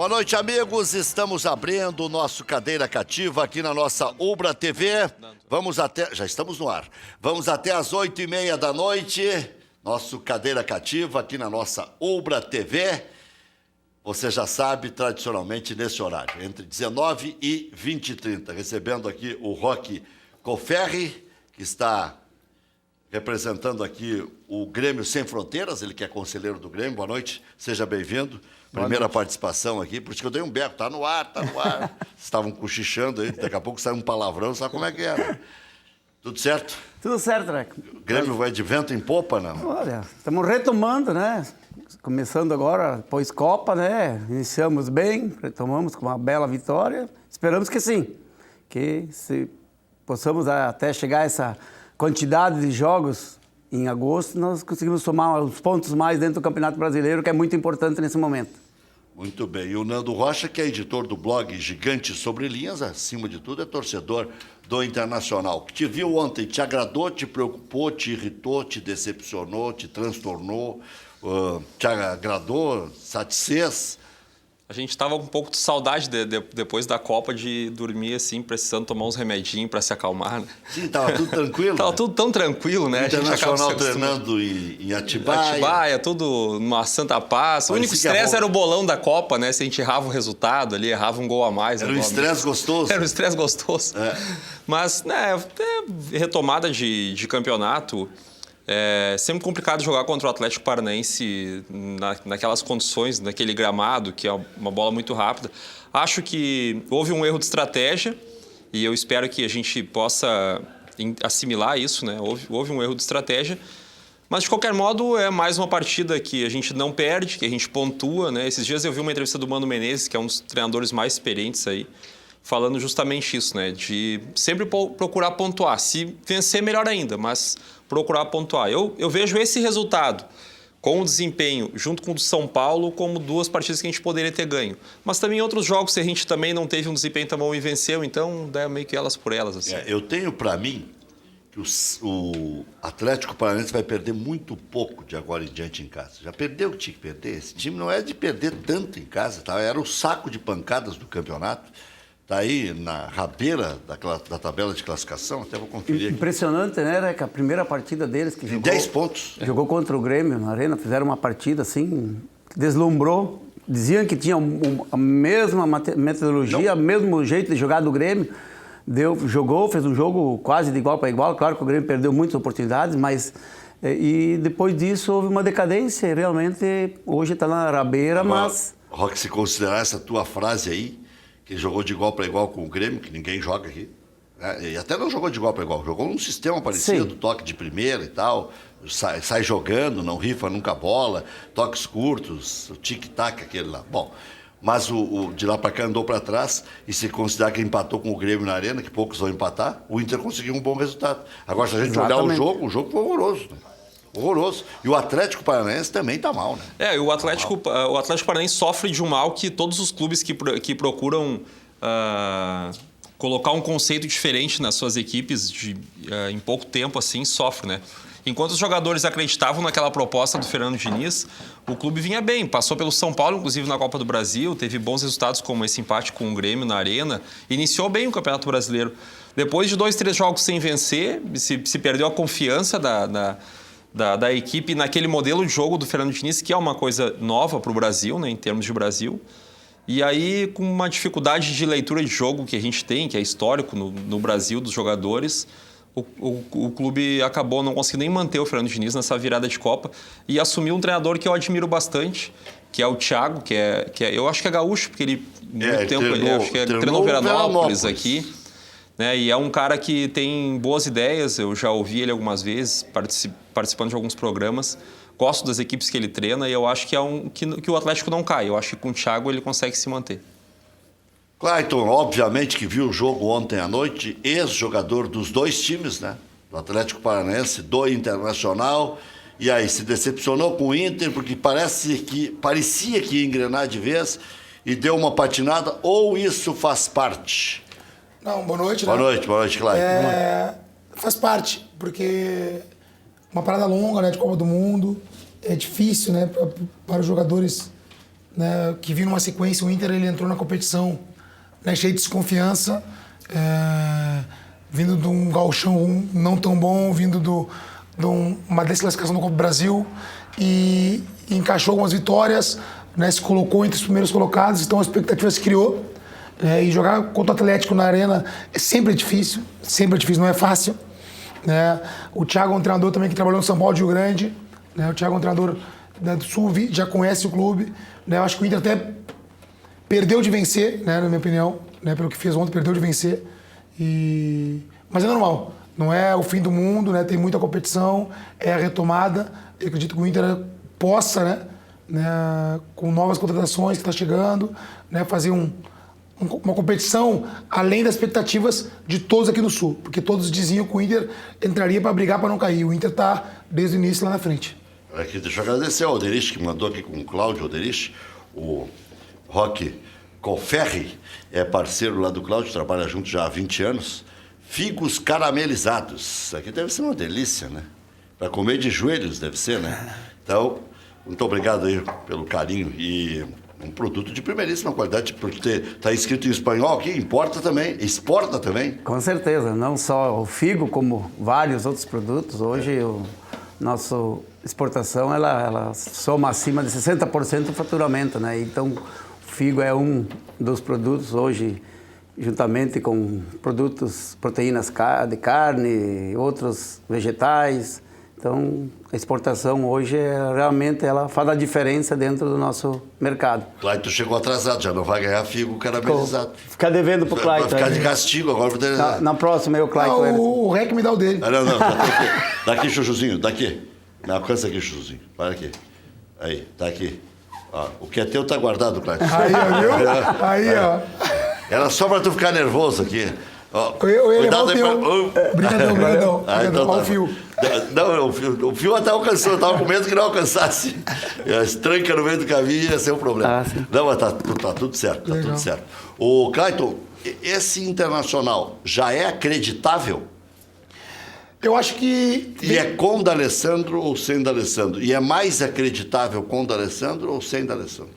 Boa noite, amigos. Estamos abrindo o nosso Cadeira Cativa aqui na nossa Ubra TV. Vamos até... Já estamos no ar. Vamos até às 8h30 da noite. Nosso Cadeira Cativa aqui na nossa Ubra TV. Você já sabe, tradicionalmente, nesse horário, entre 19 e 20h30. Recebendo aqui o Roque Colferri, que está representando aqui o Grêmio Sem Fronteiras, ele que é conselheiro do Grêmio. Boa noite, seja bem-vindo. Primeira participação aqui, por isso que eu dei um berro, tá no ar, tá no ar. Estavam cochichando aí, daqui a pouco sai um palavrão, sabe como é que é? Tudo certo? Tudo certo, né? O Grêmio vai de vento em popa, não? Olha, estamos retomando, né? Começando agora, pós-Copa, né? Iniciamos bem, retomamos com uma bela vitória. Esperamos que sim, que se possamos até chegar a essa quantidade de jogos em agosto, nós conseguimos somar os pontos mais dentro do Campeonato Brasileiro, que é muito importante nesse momento. Muito bem. E o Nando Rocha, que é editor do blog Gigante Sobre Linhas, acima de tudo, é torcedor do Internacional. Que te viu ontem, te agradou, te preocupou, te irritou, te decepcionou, te transtornou, te agradou, satisfez? A gente estava com um pouco de saudade depois da Copa de dormir assim, precisando tomar uns remedinhos para se acalmar, né? Sim, estava tudo tranquilo. Tava tudo tão tranquilo, né? Internacional treinando em Atibaia. Atibaia, tudo numa santa paz. O único estresse era o bolão da Copa, né? Se a gente errava o resultado ali, errava um gol a mais. Era um estresse gostoso. Era um estresse gostoso. É. Mas, né, retomada de campeonato... É sempre complicado jogar contra o Atlético Paranaense naquelas condições, naquele gramado, que é uma bola muito rápida. Acho que houve um erro de estratégia e eu espero que a gente possa assimilar isso, né? Houve um erro de estratégia, mas de qualquer modo é mais uma partida que a gente não perde, que a gente pontua, né? Esses dias eu vi uma entrevista do Mano Menezes, que é um dos treinadores mais experientes aí, falando justamente isso, né? De sempre procurar pontuar. Se vencer, melhor ainda, mas procurar pontuar. Eu vejo esse resultado com o desempenho, junto com o do São Paulo, como duas partidas que a gente poderia ter ganho. Mas também outros jogos que a gente também não teve um desempenho tão bom e venceu, então dá meio que elas por elas. Assim. Eu tenho para mim que o Atlético Paranaense vai perder muito pouco de agora em diante em casa. Já perdeu o que tinha que perder. Esse time não é de perder tanto em casa, tá? Era o saco de pancadas do campeonato. Está aí na rabeira da tabela de classificação, até vou conferir aqui. Impressionante, né, que a primeira partida deles que jogou... 10 pontos. Jogou contra o Grêmio na Arena, fizeram uma partida assim, deslumbrou. Diziam que tinha a mesma metodologia, o mesmo jeito de jogar do Grêmio. Jogou, fez um jogo quase de igual para igual. Claro que o Grêmio perdeu muitas oportunidades, mas... E depois disso houve uma decadência, realmente hoje está na rabeira, mas... Roque, se considerar essa tua frase aí, que jogou de igual para igual com o Grêmio, que ninguém joga aqui. Né? E até não jogou de igual para igual, jogou num sistema parecido, Sim. Toque de primeira e tal, sai jogando, não rifa nunca a bola, toques curtos, o tic-tac, aquele lá. Bom, mas de lá para cá andou para trás, e se considerar que empatou com o Grêmio na Arena, que poucos vão empatar, o Inter conseguiu um bom resultado. Agora, se a gente olhar o jogo foi horroroso, né? Horroroso. E o Atlético Paranaense também está mal, né? O Atlético Paranaense sofre de um mal que todos os clubes que procuram colocar um conceito diferente nas suas equipes em pouco tempo assim sofrem, né? Enquanto os jogadores acreditavam naquela proposta do Fernando Diniz, o clube vinha bem. Passou pelo São Paulo, inclusive na Copa do Brasil, teve bons resultados como esse empate com o Grêmio na Arena, iniciou bem o Campeonato Brasileiro. Depois de 2, 3 jogos sem vencer, se perdeu a confiança da equipe naquele modelo de jogo do Fernando Diniz, que é uma coisa nova para o Brasil, né, em termos de Brasil. E aí, com uma dificuldade de leitura de jogo que a gente tem, que é histórico no Brasil dos jogadores, o clube acabou não conseguindo nem manter o Fernando Diniz nessa virada de Copa e assumiu um treinador que eu admiro bastante, que é o Thiago, que é eu acho que é gaúcho, porque ele treinou Veranópolis aqui. Né? E é um cara que tem boas ideias, eu já ouvi ele algumas vezes, participando de alguns programas. Gosto das equipes que ele treina e eu acho que o Atlético não cai. Eu acho que com o Thiago ele consegue se manter. Clayton, obviamente que viu o jogo ontem à noite, ex-jogador dos dois times, né? Do Atlético Paranaense, do Internacional. E aí, se decepcionou com o Inter, porque parecia que ia engrenar de vez e deu uma patinada, ou isso faz parte? Não, boa noite. Boa noite, Clayton. Faz parte, porque uma parada longa, né, de Copa do Mundo, é difícil, né, para os jogadores né, que vinha numa sequência. O Inter ele entrou na competição, né, cheio de desconfiança, vindo de um gauchão não tão bom, vindo de uma desclassificação do Copa do Brasil, e encaixou algumas vitórias, né, se colocou entre os primeiros colocados, então a expectativa se criou. E jogar contra o Atlético na Arena é sempre difícil, não é fácil. Né? O Thiago é um treinador também que trabalhou no São Paulo de Rio Grande, né? O Thiago é um treinador, né, do Sul, já conhece o clube. Né? Eu acho que o Inter até perdeu de vencer, né, na minha opinião, né, pelo que fez ontem, perdeu de vencer. Mas é normal, não é o fim do mundo, né? Tem muita competição, é a retomada. Eu acredito que o Inter possa, né, com novas contratações que está chegando, né, fazer uma competição além das expectativas de todos aqui no Sul, porque todos diziam que o Inter entraria para brigar para não cair. O Inter está desde o início lá na frente. Aqui, deixa eu agradecer ao Alderich, que mandou aqui com o Cláudio Alderich, o Roque Colferri, é parceiro lá do Cláudio, trabalha junto já há 20 anos. Figos caramelizados. Isso aqui deve ser uma delícia, né? Para comer de joelhos deve ser, né? Então, muito obrigado aí pelo carinho e um produto de primeiríssima qualidade, porque está escrito em espanhol aqui, exporta também. Com certeza, não só o figo, como vários outros produtos. Hoje, nossa exportação, ela soma acima de 60% do faturamento, né? Então, o figo é um dos produtos hoje, juntamente com produtos, proteínas de carne, outros vegetais. Então, a exportação hoje, realmente, ela faz a diferença dentro do nosso mercado. Clayton, tu chegou atrasado, já não vai ganhar figo caramelizado. Ficar devendo pro Clayton. Vai ficar de castigo agora. Na próxima, eu, Clayton. O REC me dá o dele. Não. Daqui, Chuchuzinho, daqui. Me alcança aqui, Chuchuzinho. Para aqui. Aí, tá aqui. Ó, o que é teu tá guardado, Clayton. Aí, ó, viu? Aí, ó. Era só pra tu ficar nervoso aqui. Ó, cuidado aí pra... Brigadão. Então, Olha o fio. Não, o fio até alcançou. Eu tava com medo que não alcançasse. As trancas no meio do caminho ia ser um problema. Não, mas tá tudo certo. Tá tudo certo. O Clayton, esse Internacional já é acreditável? Eu acho que... E é com o D'Alessandro ou sem D'Alessandro? E é mais acreditável com o D'Alessandro ou sem D'Alessandro?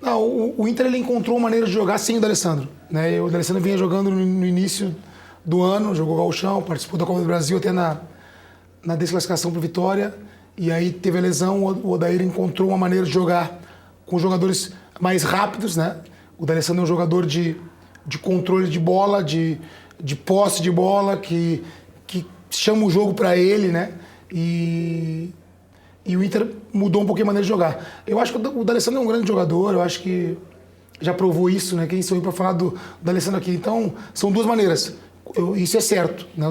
Não, o Inter ele encontrou uma maneira de jogar sem o D'Alessandro. Né? O D'Alessandro vinha jogando no início do ano, jogou gauchão, participou da Copa do Brasil até na desclassificação para Vitória. E aí teve a lesão, o Odair encontrou uma maneira de jogar com jogadores mais rápidos. Né? O D'Alessandro é um jogador de controle de bola, de posse de bola, que chama o jogo para ele, né? E o Inter mudou um pouquinho a maneira de jogar. Eu acho que o D'Alessandro é um grande jogador, eu acho que já provou isso, né? Quem sou eu para falar do D'Alessandro aqui? Então, são duas maneiras. Isso é certo. Né?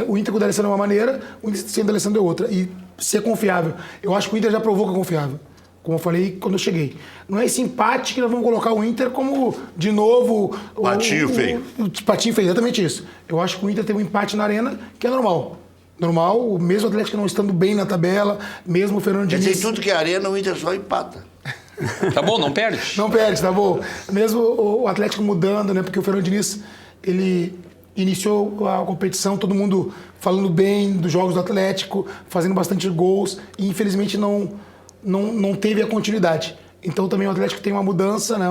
O Inter com o D'Alessandro é uma maneira, o Inter sem o D'Alessandro é outra. E ser confiável. Eu acho que o Inter já provou que é confiável. Como eu falei quando eu cheguei. Não é esse empate que nós vamos colocar o Inter como, de novo... Patinho feio. Patinho feio, exatamente isso. Eu acho que o Inter teve um empate na Arena, que é normal. Normal, mesmo o Atlético não estando bem na tabela, mesmo o Fernando Diniz... Quer dizer, tudo que é Arena, o Inter só empata. Tá bom, não perde. Não perde, tá bom. Mesmo o Atlético mudando, né? Porque o Fernando Diniz, ele iniciou a competição, todo mundo falando bem dos jogos do Atlético, fazendo bastante gols, e infelizmente não teve a continuidade. Então também o Atlético tem uma mudança, né?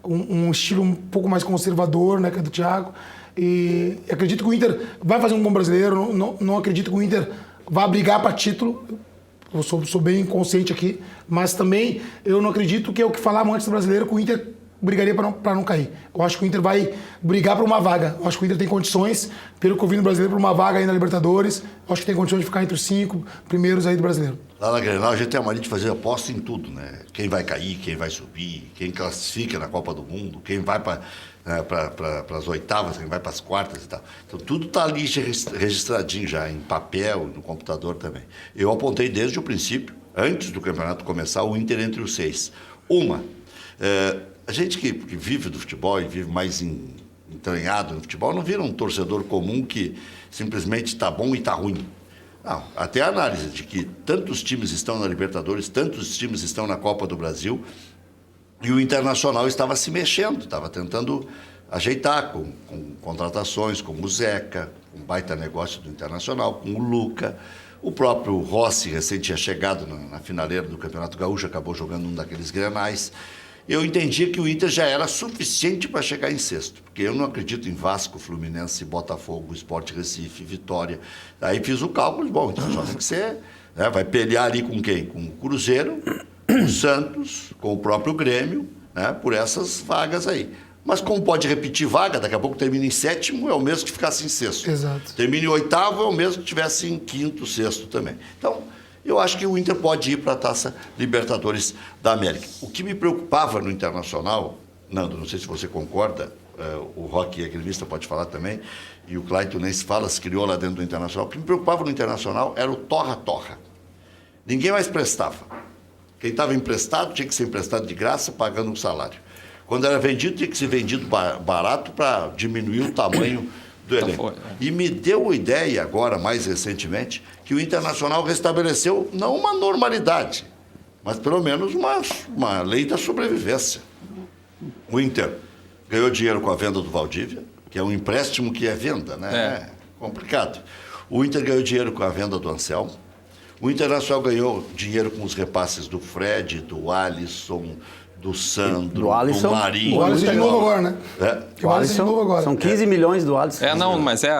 Um estilo um pouco mais conservador, né? Que é do Thiago. E acredito que o Inter vai fazer um bom brasileiro, não acredito que o Inter vá brigar para título. Eu sou bem consciente aqui, mas também eu não acredito que é o que falavam antes do brasileiro, que o Inter brigaria para não cair. Eu acho que o Inter vai brigar por uma vaga. Eu acho que o Inter tem condições, pelo que eu vi no brasileiro, por uma vaga aí na Libertadores. Eu acho que tem condições de ficar entre os 5 primeiros aí do brasileiro. Lá na Grenal a gente tem a mania de fazer aposta em tudo, né? Quem vai cair, quem vai subir, quem classifica na Copa do Mundo, quem vai para as oitavas, quem vai para as quartas e tal. Então tudo está ali registradinho já, em papel, no computador também. Eu apontei desde o princípio, antes do campeonato começar, o Inter entre os 6. A gente que vive do futebol e vive mais entranhado no futebol, não vira um torcedor comum que simplesmente está bom e está ruim. Não, até a análise de que tantos times estão na Libertadores, tantos times estão na Copa do Brasil, e o Internacional estava se mexendo, estava tentando ajeitar com contratações como o Zeca, um baita negócio do Internacional, com o Luca, o próprio Rossi, recém tinha chegado na finaleira do Campeonato Gaúcho, acabou jogando um daqueles grenais. eu entendia que o Inter já era suficiente para chegar em sexto. Porque eu não acredito em Vasco, Fluminense, Botafogo, Sport Recife, Vitória. Aí fiz o cálculo, bom, então só tem que ser... Né, vai pelear ali com quem? Com o Cruzeiro, com o Santos, com o próprio Grêmio, né, por essas vagas aí. Mas como pode repetir vaga, daqui a pouco termina em sétimo, é o mesmo que ficasse em sexto. Exato. Termina em oitavo, é o mesmo que tivesse em quinto, sexto também. Então, eu acho que o Inter pode ir para a Taça Libertadores da América. O que me preocupava no Internacional, Nando, não sei se você concorda, o Roque, gremista, pode falar também, e o Clayton nem se fala, se criou lá dentro do Internacional. O que me preocupava no Internacional era o torra-torra. Ninguém mais prestava. Quem estava emprestado tinha que ser emprestado de graça, pagando um salário. Quando era vendido, tinha que ser vendido barato para diminuir o tamanho do elenco. E me deu a ideia agora, mais recentemente, que o Internacional restabeleceu não uma normalidade, mas pelo menos uma lei da sobrevivência. O Inter ganhou dinheiro com a venda do Valdívia, que é um empréstimo que é venda, né? É complicado. O Inter ganhou dinheiro com a venda do Anselmo. O Internacional ganhou dinheiro com os repasses do Fred, do Alisson, do Sandro, do Marinho. O Alisson de novo agora, né? O Alisson de novo agora. São 15 milhões do Alisson. Mas é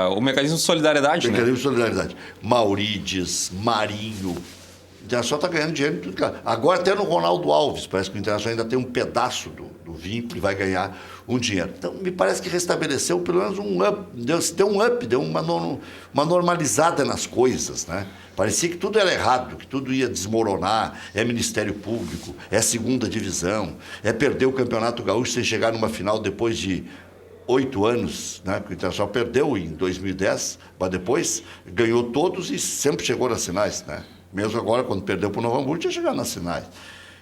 o mecanismo de solidariedade, mecanismo de solidariedade. Maurides, Marinho. O Internacional está ganhando dinheiro em tudo. Agora até no Ronaldo Alves. Parece que o Internacional ainda tem um pedaço do vínculo e vai ganhar um dinheiro. Então, me parece que restabeleceu pelo menos um up. Deu um up, deu uma normalizada nas coisas, né? Parecia que tudo era errado, que tudo ia desmoronar, é Ministério Público, é segunda divisão, é perder o Campeonato Gaúcho sem chegar numa final depois de 8 anos, né? Porque o Internacional perdeu em 2010, mas depois ganhou todos e sempre chegou nas finais, né? Mesmo agora, quando perdeu para o Novo Hamburgo, tinha chegado nas finais.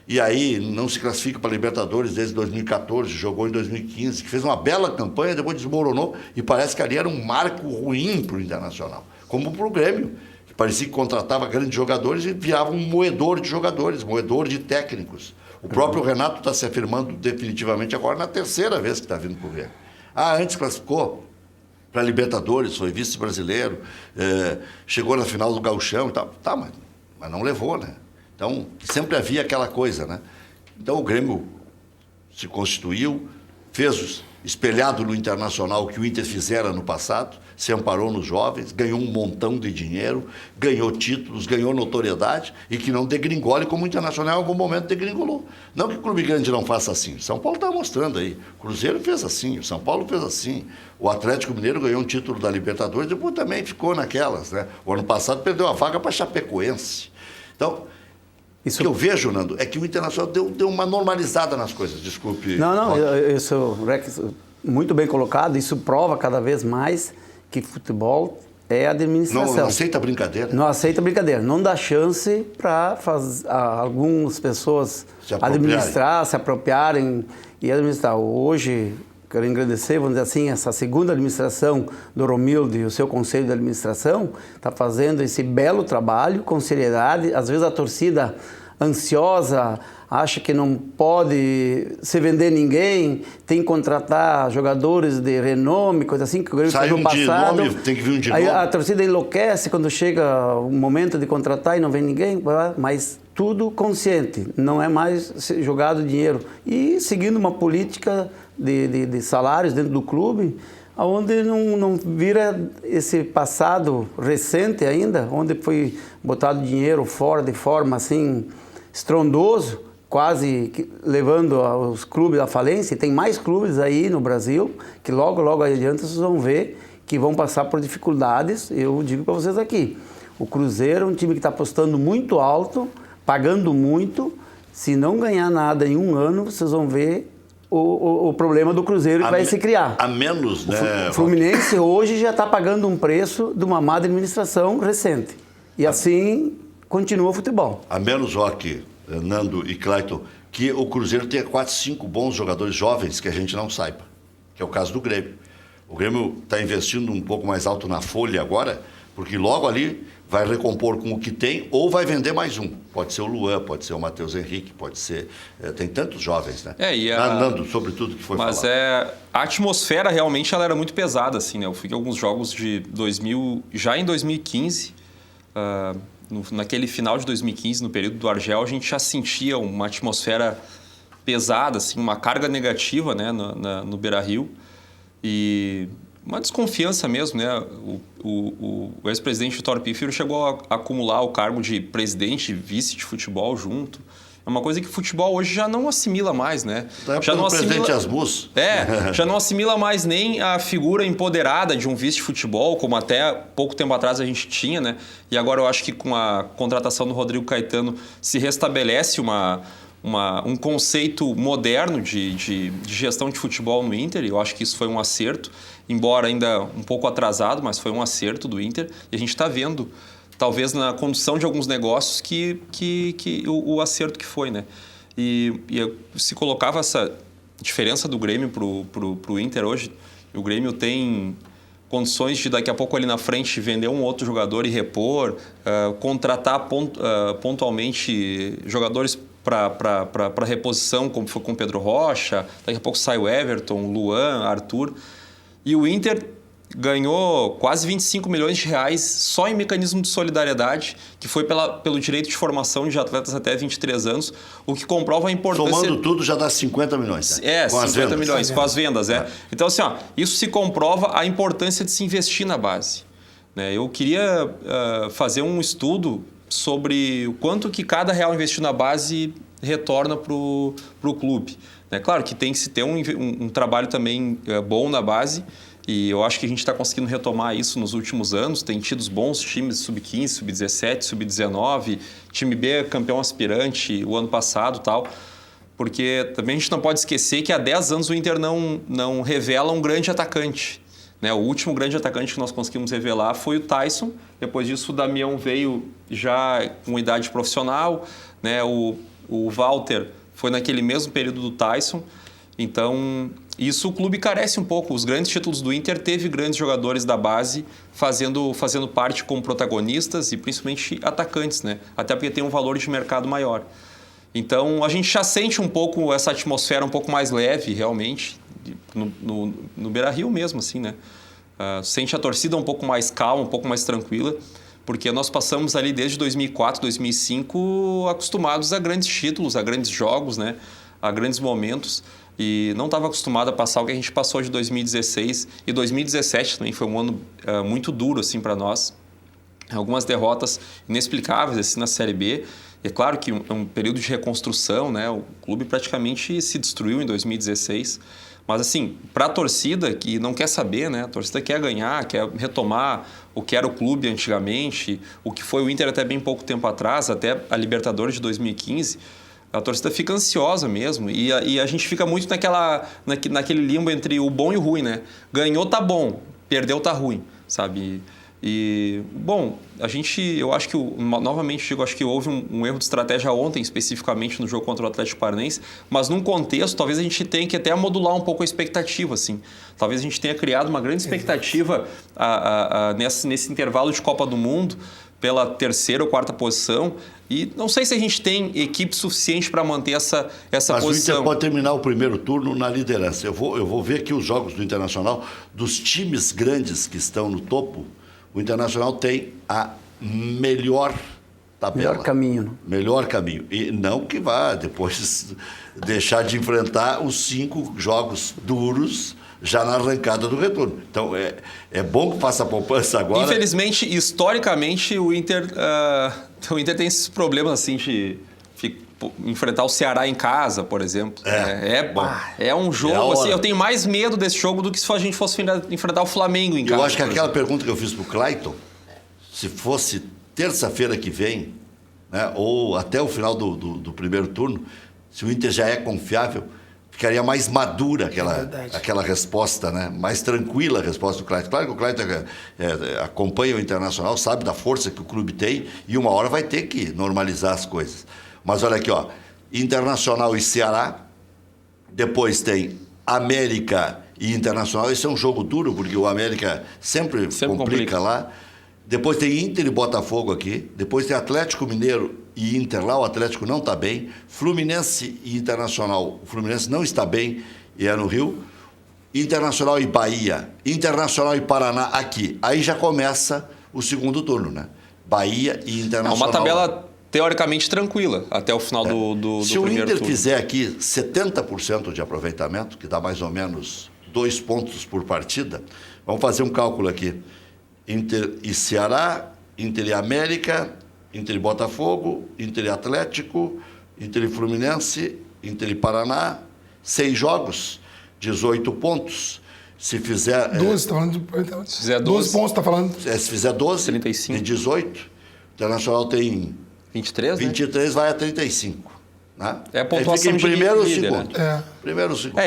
E aí não se classifica para a Libertadores desde 2014, jogou em 2015, que fez uma bela campanha, depois desmoronou, e parece que ali era um marco ruim para o Internacional, como para o Grêmio. Parecia que contratava grandes jogadores e virava um moedor de jogadores, moedor de técnicos. O próprio Renato está se afirmando definitivamente agora na terceira vez que está vindo para o Grêmio. Antes classificou para a Libertadores, foi vice-brasileiro, chegou na final do Gauchão e tal. Tá, mas não levou, né? Então, sempre havia aquela coisa, né? Então, o Grêmio se constituiu, fez espelhado no Internacional o que o Inter fizera no passado, se amparou nos jovens, ganhou um montão de dinheiro, ganhou títulos, ganhou notoriedade e que não degringole como o Internacional em algum momento degringolou. Não que o Clube Grande não faça assim. São Paulo está mostrando aí. O Cruzeiro fez assim, o São Paulo fez assim. O Atlético Mineiro ganhou um título da Libertadores, depois também ficou naquelas, né? O ano passado perdeu a vaga para Chapecoense. Então, o que eu vejo, Nando, é que o Internacional deu uma normalizada nas coisas. Desculpe. Não, isso, Rex, muito bem colocado. Isso prova cada vez mais que futebol é administração. Não aceita brincadeira. Não aceita brincadeira. Não dá chance para algumas pessoas administrar, se apropriarem e administrar. Hoje, quero agradecer, vamos dizer assim, essa segunda administração do Romildo e o seu conselho de administração está fazendo esse belo trabalho com seriedade. Às vezes a torcida ansiosa acha que não pode se vender ninguém, tem que contratar jogadores de renome, coisa assim, que o Grêmio fez no passado. Nome, tem que vir um de aí nome. A torcida enlouquece quando chega o momento de contratar e não vem ninguém, mas tudo consciente, não é mais jogado dinheiro. E seguindo uma política de salários dentro do clube, onde não vira esse passado recente ainda, onde foi botado dinheiro fora de forma assim estrondoso, quase levando os clubes à falência. Tem mais clubes aí no Brasil que logo adiante vocês vão ver que vão passar por dificuldades. Eu digo para vocês aqui, o Cruzeiro é um time que está apostando muito alto, pagando muito. Se não ganhar nada em um ano, vocês vão ver o problema do Cruzeiro que vai se criar. A menos, né? O Fluminense hoje já está pagando um preço de uma má administração recente. E assim continua o futebol. A menos, Roque, Nando e Clayton, que o Cruzeiro tenha 4, 5 bons jogadores jovens que a gente não saiba. Que é o caso do Grêmio. O Grêmio está investindo um pouco mais alto na folha agora, porque logo ali vai recompor com o que tem ou vai vender mais um. Pode ser o Luan, pode ser o Matheus Henrique, pode ser... tem tantos jovens, né? Nando, sobre tudo que foi falado. Mas a atmosfera realmente ela era muito pesada, assim, né? Eu fui em alguns jogos de 2000... Já em 2015, naquele final de 2015, no período do Argel, a gente já sentia uma atmosfera pesada, assim, uma carga negativa, né, no Beira-Rio. E uma desconfiança mesmo, né? O ex-presidente Vitório Pífero chegou a acumular o cargo de presidente e vice de futebol junto. É uma coisa que o futebol hoje já não assimila mais, né? Já não presidente Asmus. Já não assimila mais nem a figura empoderada de um vice de futebol, como até pouco tempo atrás a gente tinha, né? E agora eu acho que com a contratação do Rodrigo Caetano se restabelece um conceito moderno de gestão de futebol no Inter. Eu acho que isso foi um acerto, embora ainda um pouco atrasado, mas foi um acerto do Inter. E a gente está vendo, talvez na condução de alguns negócios, o acerto que foi, né? E se colocava essa diferença do Grêmio pro Inter hoje. O Grêmio tem condições de daqui a pouco ali na frente vender um outro jogador e repor, contratar pontualmente jogadores para reposição, como foi com o Pedro Rocha. Daqui a pouco sai o Everton, Luan, Arthur. E o Inter ganhou quase 25 milhões de reais só em mecanismo de solidariedade, que foi pelo direito de formação de atletas até 23 anos, o que comprova a importância... Somando tudo já dá 50 milhões. Né? Com 50 milhões, com as vendas. Então, assim, isso se comprova a importância de se investir na base. Né? Eu queria fazer um estudo sobre o quanto que cada real investido na base retorna para o clube. É claro que tem que se ter um trabalho também bom na base, e eu acho que a gente está conseguindo retomar isso nos últimos anos. Tem tido bons times sub-15, sub-17, sub-19, time B campeão aspirante o ano passado e tal. Porque também a gente não pode esquecer que há 10 anos o Inter não revela um grande atacante. Né? O último grande atacante que nós conseguimos revelar foi o Tyson. Depois disso o Damião veio já com idade profissional. Né? O Walter foi naquele mesmo período do Tyson. Então, isso o clube carece um pouco. Os grandes títulos do Inter teve grandes jogadores da base fazendo parte como protagonistas e principalmente atacantes, né? Até porque tem um valor de mercado maior. Então, a gente já sente um pouco essa atmosfera um pouco mais leve, realmente, no Beira-Rio mesmo, assim, né? Sente a torcida um pouco mais calma, um pouco mais tranquila, porque nós passamos ali desde 2004, 2005 acostumados a grandes títulos, a grandes jogos, né? A grandes momentos. E não estava acostumado a passar o que a gente passou de 2016 e 2017 também foi um ano muito duro assim para nós. Algumas derrotas inexplicáveis assim na Série B. E é claro que é um período de reconstrução, né? O clube praticamente se destruiu em 2016. Mas assim, para a torcida que não quer saber, né? A torcida quer ganhar, quer retomar o que era o clube antigamente, o que foi o Inter até bem pouco tempo atrás, até a Libertadores de 2015. A torcida fica ansiosa mesmo e a gente fica muito naquele limbo entre o bom e o ruim, né? Ganhou tá bom, perdeu tá ruim, sabe? E, bom, eu acho que, novamente digo, acho que houve um erro de estratégia ontem, especificamente no jogo contra o Atlético Paranaense, mas num contexto, talvez a gente tenha que até modular um pouco a expectativa, assim. Talvez a gente tenha criado uma grande expectativa nesse intervalo de Copa do Mundo, pela terceira ou quarta posição, e não sei se a gente tem equipe suficiente para manter essa posição. Mas o Inter pode terminar o primeiro turno na liderança. Eu vou ver aqui os jogos do Internacional, dos times grandes que estão no topo, o Internacional tem a melhor tabela. Melhor caminho. Né? Melhor caminho. E não que vá depois deixar de enfrentar os 5 jogos duros já na arrancada do retorno. Então, é bom que faça a poupança agora. Infelizmente, historicamente, o Inter tem esses problemas assim de enfrentar o Ceará em casa, por exemplo. É um jogo, assim, eu tenho mais medo desse jogo do que se a gente fosse enfrentar o Flamengo em casa. Eu acho que aquela pergunta que eu fiz para o Clayton, se fosse terça-feira que vem, né, ou até o final do primeiro turno, se o Inter já é confiável, ficaria mais madura aquela resposta, né? Mais tranquila a resposta do Clayton. Claro que o Clayton acompanha o Internacional, sabe da força que o clube tem e uma hora vai ter que normalizar as coisas. Mas olha aqui, ó, Internacional e Ceará, depois tem América e Internacional. Esse é um jogo duro, porque o América sempre complica lá. Depois tem Inter e Botafogo aqui. Depois tem Atlético Mineiro e Inter lá. O Atlético não está bem. Fluminense e Internacional. O Fluminense não está bem e é no Rio. Internacional e Bahia. Internacional e Paraná aqui. Aí já começa o segundo turno, né? Bahia e Internacional. Uma tabela teoricamente tranquila até o final do Se o primeiro Inter turno. fizer aqui 70% de aproveitamento, que dá mais ou menos 2 pontos por partida, vamos fazer um cálculo aqui. Inter e Ceará, Inter e América, Inter e Botafogo, Inter e Atlético, Inter e Fluminense, Inter e Paraná, 6 jogos, 18 pontos. Se fizer... 12, tá falando de... Se fizer 12 pontos, tá falando. se fizer 12, 35. de 18, o Internacional tem 23, né? 23, vai a 35. Né? É a Aí pontuação fica em primeiro ou de líder, segundo. né? Primeiro ou segundo.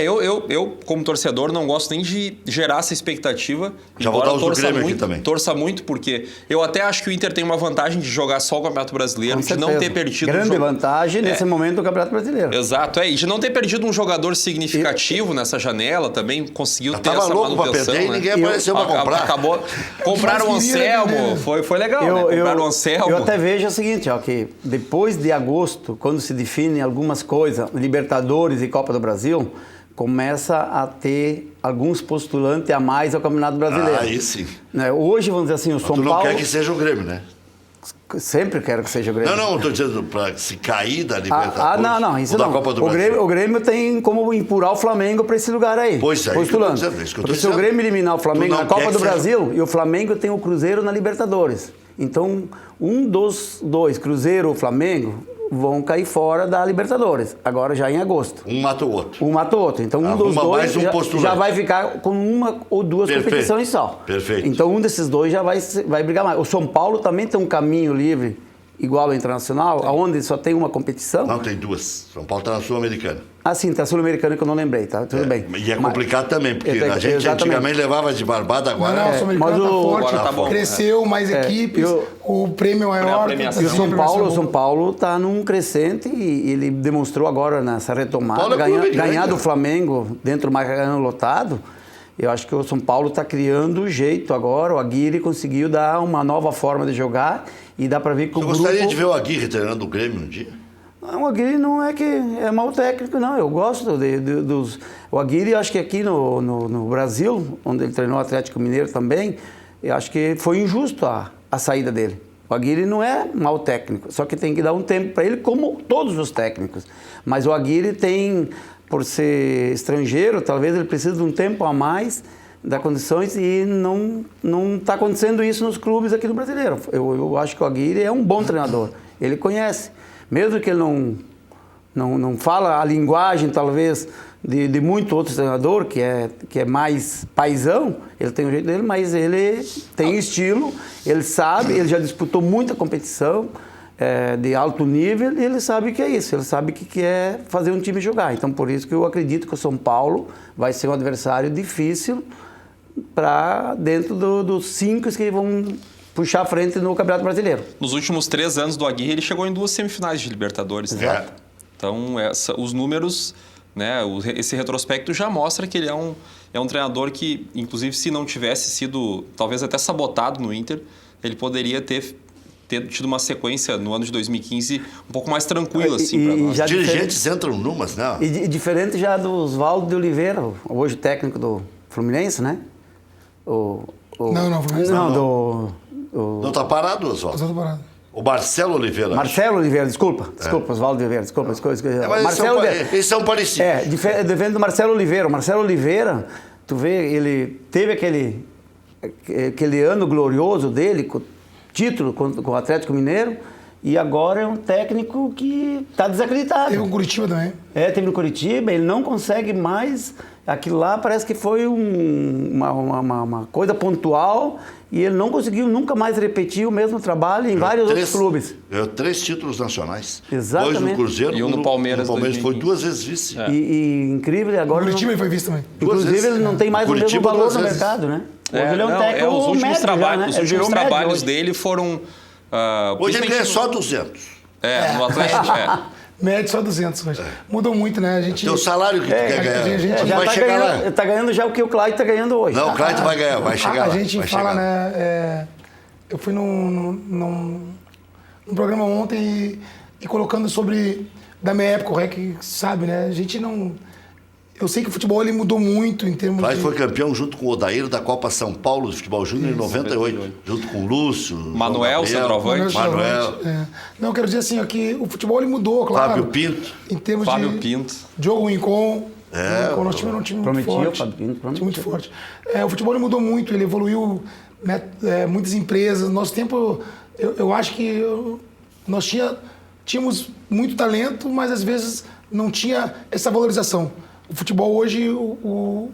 Eu, como torcedor, não gosto nem de gerar essa expectativa. Já embora vou dar os do torça Grêmio aqui muito, também. Torça muito, porque eu até acho que o Inter tem uma vantagem de jogar só o Campeonato Brasileiro, Com de não certeza. ter perdido Grande um jogo. vantagem nesse momento do Campeonato Brasileiro. Exato, e de não ter perdido um jogador significativo nessa janela também, conseguiu ter Tava essa louco pra manutenção. perder e né? ninguém apareceu pra comprar. Acabou. Compraram o Mas queria, Anselmo, né? foi legal, né? Compraram o Anselmo. Eu até vejo o seguinte, ó, que depois de agosto, quando se definem algumas coisas, Libertadores e Copa do Brasil, começa a ter alguns postulantes a mais ao Campeonato Brasileiro. Aí sim. Né, hoje, vamos dizer assim, o São Tu não Paulo... quer que seja o Grêmio, né? Sempre quero que seja o Grêmio. Não, estou dizendo para se cair da Libertadores não, isso ou da não. Copa do Brasil. O Grêmio tem como empurrar o Flamengo para esse lugar aí. Pois é, postulando. isso que eu tô dizendo, isso que eu tô Porque se o dizendo. Grêmio eliminar o Flamengo Tu não na Copa quer do que seja- Brasil e o Flamengo tem o Cruzeiro na Libertadores. Então, um dos dois, Cruzeiro ou Flamengo, vão cair fora da Libertadores. Agora já em agosto. Um mata o outro. Um mata o outro. Então, um Arruma dos dois mais um já, postulante. já vai ficar com uma ou duas Perfeito. competições só. Perfeito. Então, um desses dois já vai brigar mais. O São Paulo também tem um caminho livre, igual ao Internacional, onde só tem uma competição. Não, tem 2. São Paulo está na Sul-Americana. Ah, sim, tem a Sul-Americana que eu não lembrei, tá? Tudo bem. E é complicado também, porque a gente exatamente. antigamente levava de barbada, agora... Não, o Sul-Americano mas tá o- forte, Agora tá bom. cresceu, mais equipes, o prêmio é maior. premiação. E o São sempre vai ser Paulo, o bom. São Paulo está num crescente e ele demonstrou agora nessa retomada, Paulo é clube grande, ganhar do né? Flamengo dentro do Maracanã lotado. Eu acho que o São Paulo está criando o jeito agora. O Aguirre conseguiu dar uma nova forma de jogar e dá para ver que o Eu grupo... gostaria de ver o Aguirre treinando o Grêmio um dia. Não, o Aguirre não é que é mau técnico, não. Eu gosto dos... O Aguirre, acho que aqui no Brasil, onde ele treinou o Atlético Mineiro também, eu acho que foi injusto a saída dele. O Aguirre não é mau técnico, só que tem que dar um tempo para ele, como todos os técnicos. Mas o Aguirre tem, por ser estrangeiro, talvez ele precise de um tempo a mais, das condições, e não está acontecendo isso nos clubes aqui no Brasileiro. Eu acho que o Aguirre é um bom treinador. Ele conhece. Mesmo que ele não fala a linguagem, talvez, de muito outro treinador, que é mais paizão, ele tem o jeito dele, mas ele tem estilo, ele sabe, ele já disputou muita competição de alto nível, e ele sabe o que é isso, ele sabe o que é fazer um time jogar. Então, por isso que eu acredito que o São Paulo vai ser um adversário difícil para dentro dos 5 que vão puxar a frente no Campeonato Brasileiro. Nos últimos 3 anos do Aguirre, ele chegou em 2 semifinais de Libertadores. Exato. Então, os números, né, esse retrospecto já mostra que ele é um treinador que, inclusive, se não tivesse sido, talvez até sabotado no Inter, ele poderia ter tido uma sequência no ano de 2015 um pouco mais tranquila, assim, para nós. já Os dirigentes entram numas, né? E diferente já do Oswaldo de Oliveira, hoje técnico do Fluminense, né? Não, Fluminense Não está parado, Oswaldo. Só tô parado. O Marcelo Oliveira. Marcelo Oliveira, desculpa, Oswaldo Oliveira, desculpa. Mas Marcelo eles são parecidos. diferente do Marcelo Oliveira. O Marcelo Oliveira, tu vê, ele teve aquele ano glorioso dele, com título com o Atlético Mineiro, e agora é um técnico que está desacreditado. Teve o Curitiba também. Teve no Curitiba, ele não consegue mais. Aquilo lá parece que foi uma coisa pontual e ele não conseguiu nunca mais repetir o mesmo trabalho em vários outros clubes. Ganhou 3 títulos nacionais. Exatamente. 2 no Cruzeiro E um no Palmeiras, No Palmeiras foi 2015. 2 vezes vice. E incrível, e O agora. Curitiba ele foi visto também. Inclusive, ele não tem mais o mesmo Curitiba valor 2 no vezes. mercado, né? Hoje ele é um técnico os últimos médio trabalhos, já, né? os Ele últimos virou médio trabalhos hoje. dele foram... Hoje ele ganha principalmente só 200. no Atlético. Médio só 200 hoje. Mudou muito, né? A gente... Teu salário que tu quer ganhar. a gente Já vai chegar lá. tá ganhando já o que o Clyde está ganhando hoje. Não, o Clayton vai ganhar, vai chegar A lá. gente vai fala, chegar lá. né? Eu fui num programa ontem e colocando sobre da minha época, o REC sabe, né? A gente não... eu sei que o futebol ele mudou muito em termos Vai de... foi campeão junto com o Odair da Copa São Paulo de Futebol Júnior em 98, junto com o Lúcio, Manuel, centroavante. Manuel. Não, eu quero dizer assim, ó, que o futebol ele mudou, claro. Fábio Pinto. Em termos Fábio de Pinto. Diogo Rincon. É, o nosso time era um time muito Prometia, forte. Fábio Pinto, prometia. Muito forte. O futebol ele mudou muito, ele evoluiu, né, muitas empresas. Nosso tempo, eu acho que nós tínhamos muito talento, mas às vezes não tinha essa valorização. O futebol hoje,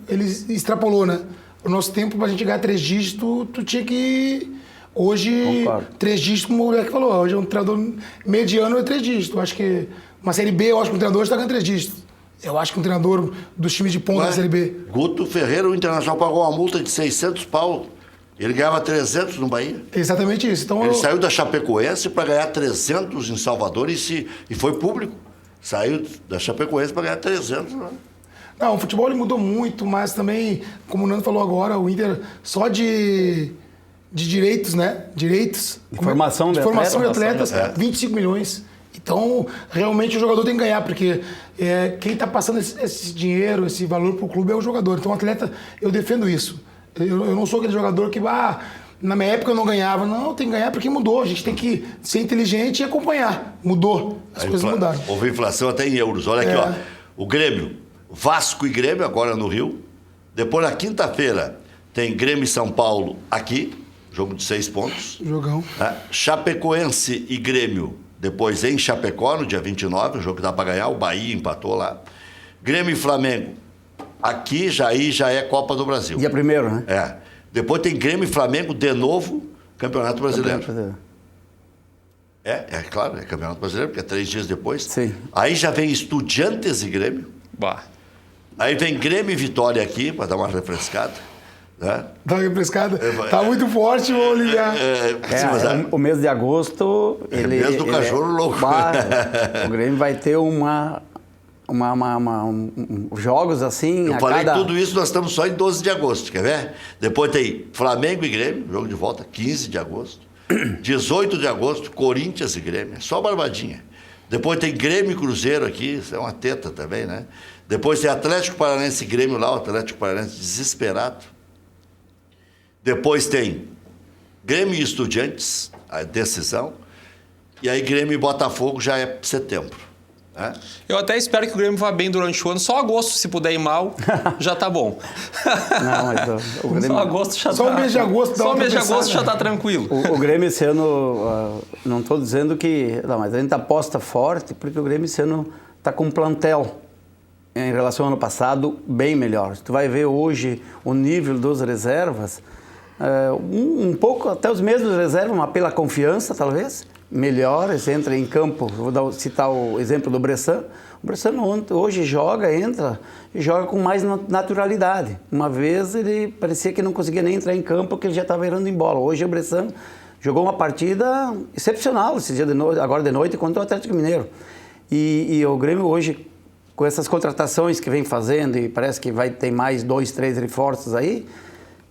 ele extrapolou, né? O nosso tempo, pra gente ganhar 3 dígitos, tu tinha que... Hoje, Concordo. 3 dígitos, como o moleque falou, hoje um treinador mediano é 3 dígitos. Eu acho que uma Série B, eu acho que um treinador está ganhando 3 dígitos. Eu acho que um treinador dos times de ponta da Série B... Guto Ferreira, o Internacional pagou uma multa de 600 pau. Ele ganhava 300 no Bahia. Exatamente isso. Então, Ele saiu da Chapecoense para ganhar 300 em Salvador e foi público. Saiu da Chapecoense para ganhar 300, né? Não, o futebol ele mudou muito, mas também, como o Nando falou agora, o Inter só de direitos, né? Direitos. Formação de formação de atletas, atletas, 25 milhões. Então, realmente o jogador tem que ganhar, porque quem está passando esse dinheiro, esse valor para o clube é o jogador. Então, o atleta, eu defendo isso. Eu não sou aquele jogador que, na minha época eu não ganhava. Não, tem que ganhar porque mudou. A gente tem que ser inteligente e acompanhar. Mudou. As coisas mudaram. Houve inflação até em euros. Olha aqui, ó. O Grêmio, Vasco e Grêmio, agora no Rio. Depois, na quinta-feira, tem Grêmio e São Paulo aqui. Jogo de 6 pontos. Jogão. Chapecoense e Grêmio, depois em Chapecó, no dia 29, o jogo que dá para ganhar. O Bahia empatou lá. Grêmio e Flamengo, aqui já é Copa do Brasil. Dia 1º, né? Depois tem Grêmio e Flamengo de novo, Campeonato Brasileiro. Claro, é Campeonato Brasileiro, porque é 3 dias depois. Sim. Aí já vem Estudiantes e Grêmio. Bah. Aí vem Grêmio e Vitória aqui, para dar uma refrescada. Né? Tá refrescada. Tá muito forte, vou ligar. O mês de agosto... mês do cachorro louco. O Grêmio vai ter jogos assim... Eu falei que tudo isso nós estamos só em 12 de agosto, quer ver? Depois tem Flamengo e Grêmio, jogo de volta, 15 de agosto. 18 de agosto, Corinthians e Grêmio, só barbadinha. Depois tem Grêmio e Cruzeiro aqui, isso é uma teta também, né? Depois tem Atlético Paranaense e Grêmio lá, o Atlético Paranaense desesperado. Depois tem Grêmio e Estudiantes, a decisão. E aí Grêmio e Botafogo já é setembro. Né? Eu até espero que o Grêmio vá bem durante o ano. Só agosto, se puder ir mal, já tá bom. Não, mas o Grêmio... Só agosto já Só tá... o mês de agosto dá Só uma o mês de agosto tropeçada. já tá tranquilo. O Grêmio esse ano, não estou dizendo que... Não, mas a gente aposta forte porque o Grêmio esse ano está com um plantel, em relação ao ano passado, bem melhor. Tu vai ver hoje o nível dos reservas, um pouco, até os mesmos reservas, mas pela confiança, talvez, melhores, entra em campo. Vou citar o exemplo do Bressan. O Bressan hoje entra e joga com mais naturalidade. Uma vez ele parecia que não conseguia nem entrar em campo porque ele já estava errando em bola. Hoje o Bressan jogou uma partida excepcional esse dia agora de noite contra o Atlético Mineiro. E o Grêmio hoje, com essas contratações que vem fazendo, e parece que vai ter mais 2, 3 reforços aí,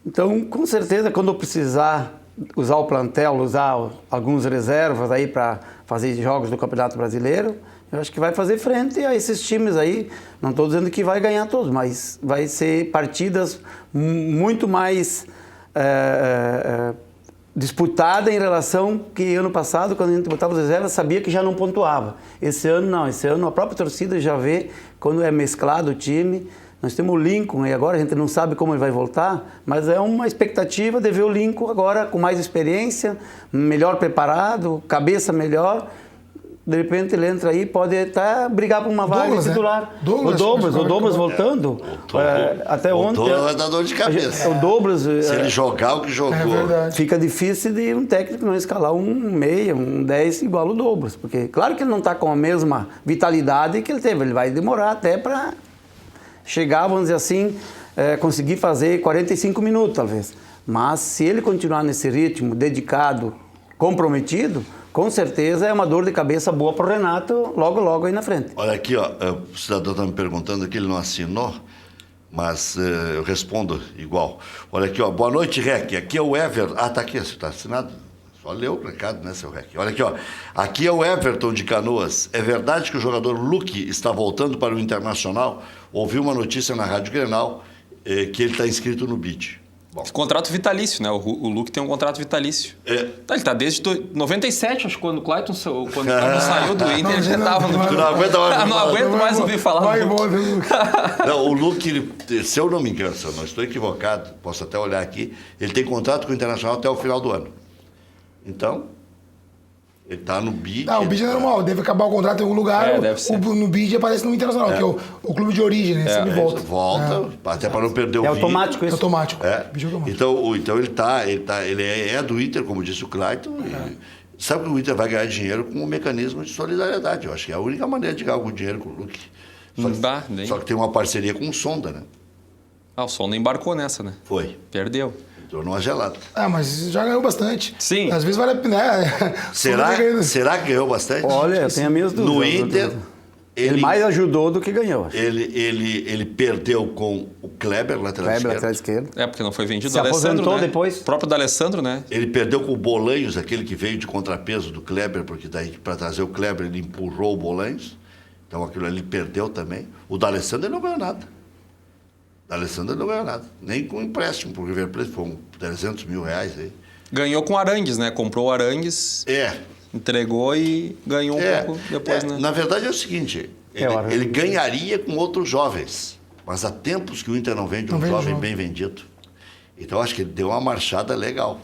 então, com certeza, quando eu precisar usar o plantel, usar alguns reservas aí para fazer jogos do Campeonato Brasileiro, eu acho que vai fazer frente a esses times aí. Não estou dizendo que vai ganhar todos, mas vai ser partidas muito mais disputada em relação que ano passado, quando a gente botava os reservas, sabia que já não pontuava. Esse ano não, esse ano a própria torcida já vê quando é mesclado o time. Nós temos o Lincoln e agora a gente não sabe como ele vai voltar, mas é uma expectativa de ver o Lincoln agora com mais experiência, melhor preparado, cabeça melhor. De repente ele entra aí, pode até brigar por uma vaga titular. Douglas, o Douglas voltando. Até ontem. O Douglas vai dar dor de cabeça. O Douglas. Se ele jogar o que jogou. Fica difícil de um técnico não escalar um meia, um 10 igual o Douglas. Porque claro que ele não está com a mesma vitalidade que ele teve. Ele vai demorar até para chegar, vamos dizer assim, conseguir fazer 45 minutos talvez. Mas se ele continuar nesse ritmo, dedicado, comprometido, com certeza é uma dor de cabeça boa para o Renato logo aí na frente. Olha aqui, ó, o cidadão está me perguntando aqui, ele não assinou, mas eu respondo igual. Olha aqui, ó, boa noite, Rec. Aqui é o Ever. Ah, tá aqui, está assinado? Só leu o recado, né, seu Rec? Olha aqui, ó. Aqui é o Everton de Canoas. É verdade que o jogador Luque está voltando para o Internacional? Ouvi uma notícia na Rádio Grenal que ele está inscrito no BID. Bom. Contrato vitalício, né? O Luque tem um contrato vitalício. Ele está desde 97, acho que quando o Clayton saiu do Inter, ele já estava no... Tu não aguenta mais não aguento mais ouvir falar. Vai embora, Luque. Não, o Luque, se eu não me engano, se eu não estou equivocado, posso até olhar aqui, ele tem contrato com o Internacional até o final do ano. Então, ele está no BID. Não, o BID é normal, deve acabar o contrato em algum lugar. Deve ser. No BID aparece no Internacional, que é o clube de origem, né? Sempre volta. Volta, até para não perder o BID. automático É isso. automático. BID é automático. Então ele é do Inter, como disse o Clayton. E sabe que o Inter vai ganhar dinheiro com um mecanismo de solidariedade. Eu acho que é a única maneira de ganhar algum dinheiro com o Luque. Só que tem uma parceria com o Sonda, né? O Sonda embarcou nessa, né? Foi. Perdeu. Entrou numa gelada. Mas já ganhou bastante. Sim. Às vezes vale a pena, né? Será que ganhou bastante? Olha, eu tenho as minhas dúvidas. No Inter, ele mais ajudou do que ganhou. Acho. ele perdeu com o Kleber, lateral esquerdo. Porque não foi vendido. Se aposentou né? depois. O próprio D'Alessandro, né? Ele perdeu com o Bolanhos, aquele que veio de contrapeso do Kleber, porque daí para trazer o Kleber ele empurrou o Bolanhos. Então aquilo ali perdeu também. O D'Alessandro não ganhou nada. D'Alessandro não ganhou nada. Nem com empréstimo, porque o River Plate foi 300 mil reais aí. Ganhou com Arangues, né? Comprou o Arangues, entregou e ganhou um pouco depois, né? Na verdade é o seguinte, ele ganharia com outros jovens, mas há tempos que o Inter não vende um jovem bem vendido. Então acho que ele deu uma marchada legal.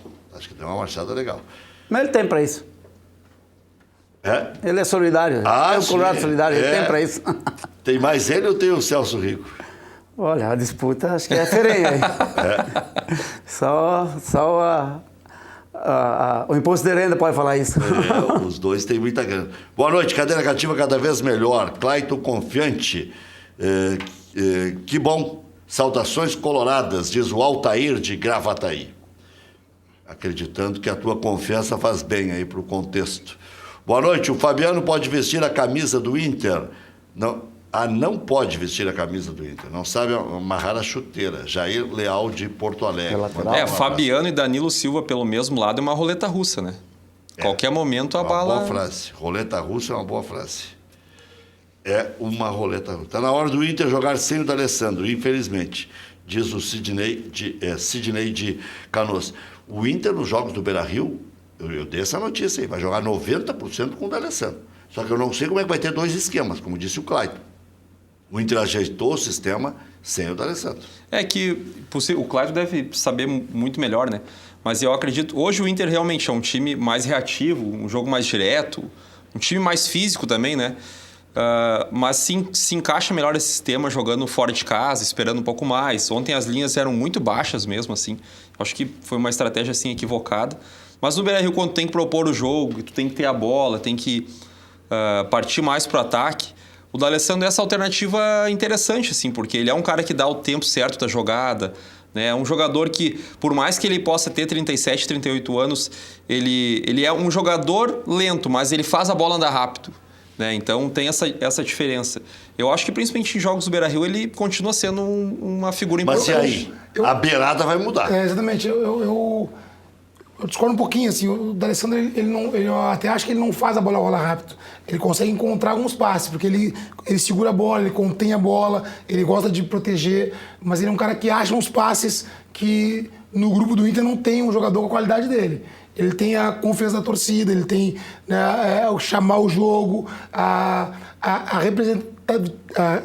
Mas ele tem para isso. Ele é solidário. É o Colorado solidário, ele tem para isso. Tem mais ele ou tem o Celso Rico? Olha, a disputa acho que é ferenha aí. Só o imposto de renda pode falar isso. Os dois têm muita grana. Boa noite, cadeira cativa cada vez melhor. Clayton confiante. Que bom. Saudações coloradas, diz o Altair de Gravataí. Acreditando que a tua confiança faz bem aí para o contexto. Boa noite, o Fabiano pode vestir a camisa do Inter? Não pode vestir a camisa do Inter. Não sabe amarrar a chuteira. Jair Leal de Porto Alegre. Fabiano e Danilo Silva pelo mesmo lado é uma roleta russa, né? Qualquer momento a bala... Uma boa frase. Roleta russa é uma boa frase. É uma roleta russa. Está na hora do Inter jogar sem o D'Alessandro, infelizmente. Diz o Sidney de Canoas. O Inter nos jogos do Beira-Rio, eu dei essa notícia aí, vai jogar 90% com o D'Alessandro. Só que eu não sei como é que vai ter dois esquemas, como disse o Clayton. O Inter ajeitou o sistema sem o D'Alessandro. O Clayton deve saber muito melhor, né? Mas eu acredito... Hoje o Inter realmente é um time mais reativo, um jogo mais direto, um time mais físico também, né? Mas se encaixa melhor esse sistema jogando fora de casa, esperando um pouco mais. Ontem as linhas eram muito baixas mesmo, assim. Acho que foi uma estratégia, assim, equivocada. Mas no Beira-Rio, quando tem que propor o jogo, tu tem que ter a bola, tem que partir mais pro ataque, o D'Alessandro é essa alternativa interessante, assim, porque ele é um cara que dá o tempo certo da jogada, né? É um jogador que, por mais que ele possa ter 37, 38 anos, ele é um jogador lento, mas ele faz a bola andar rápido, né? Então tem essa diferença. Eu acho que principalmente em jogos do Beira-Rio ele continua sendo uma figura importante. Mas e aí? A beirada vai mudar. Exatamente. Eu discordo um pouquinho, assim, o D'Alessandro, eu até acho que ele não faz a bola rolar rápido. Ele consegue encontrar alguns passes, porque ele segura a bola, ele contém a bola, ele gosta de proteger, mas ele é um cara que acha uns passes que no grupo do Inter não tem um jogador com a qualidade dele. Ele tem a confiança da torcida, ele tem, né, o chamar o jogo, a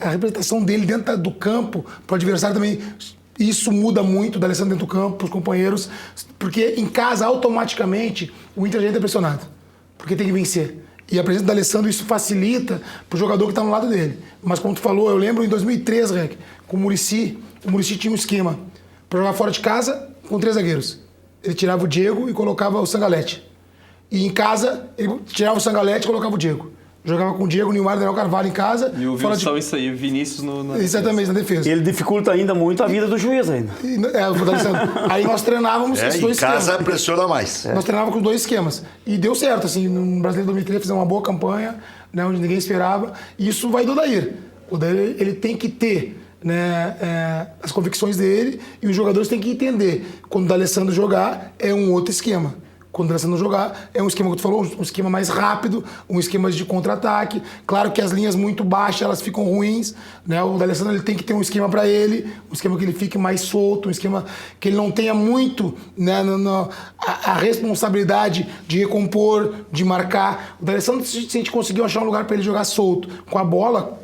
representação dele dentro do campo, para o adversário também. Isso muda muito o D'Alessandro dentro do campo, para os companheiros, porque em casa, automaticamente, o Inter já entra pressionado, porque tem que vencer. E a presença do D'Alessandro, isso facilita para o jogador que está no lado dele. Mas como tu falou, eu lembro em 2003, Rec, com o Muricy tinha um esquema para jogar fora de casa com 3 zagueiros. Ele tirava o Diego e colocava o Sangalete. E em casa, ele tirava o Sangalete e colocava o Diego. Jogava com o Diego, Nilmar e Daniel Carvalho em casa. E o Vinícius, isso aí, Vinícius na exatamente, na defesa. Ele dificulta ainda muito a vida do juiz ainda. Aí nós treinávamos os dois esquemas. Em casa pressiona mais. Nós treinávamos com os 2 esquemas. E deu certo, assim, no Brasileiro 2003 fizemos uma boa campanha, né, onde ninguém esperava. E isso vai do Odair. O Odair, ele tem que ter, né, as convicções dele, e os jogadores têm que entender. Quando o D'Alessandro jogar, é um outro esquema. quando o D'Alessandro jogar. É um esquema que tu falou, um esquema mais rápido, um esquema de contra-ataque. Claro que as linhas muito baixas, elas ficam ruins, né? O D'Alessandro ele tem que ter um esquema para ele, um esquema que ele fique mais solto, um esquema que ele não tenha muito, né, a responsabilidade de recompor, de marcar. O D'Alessandro, se a gente conseguiu achar um lugar para ele jogar solto, com a bola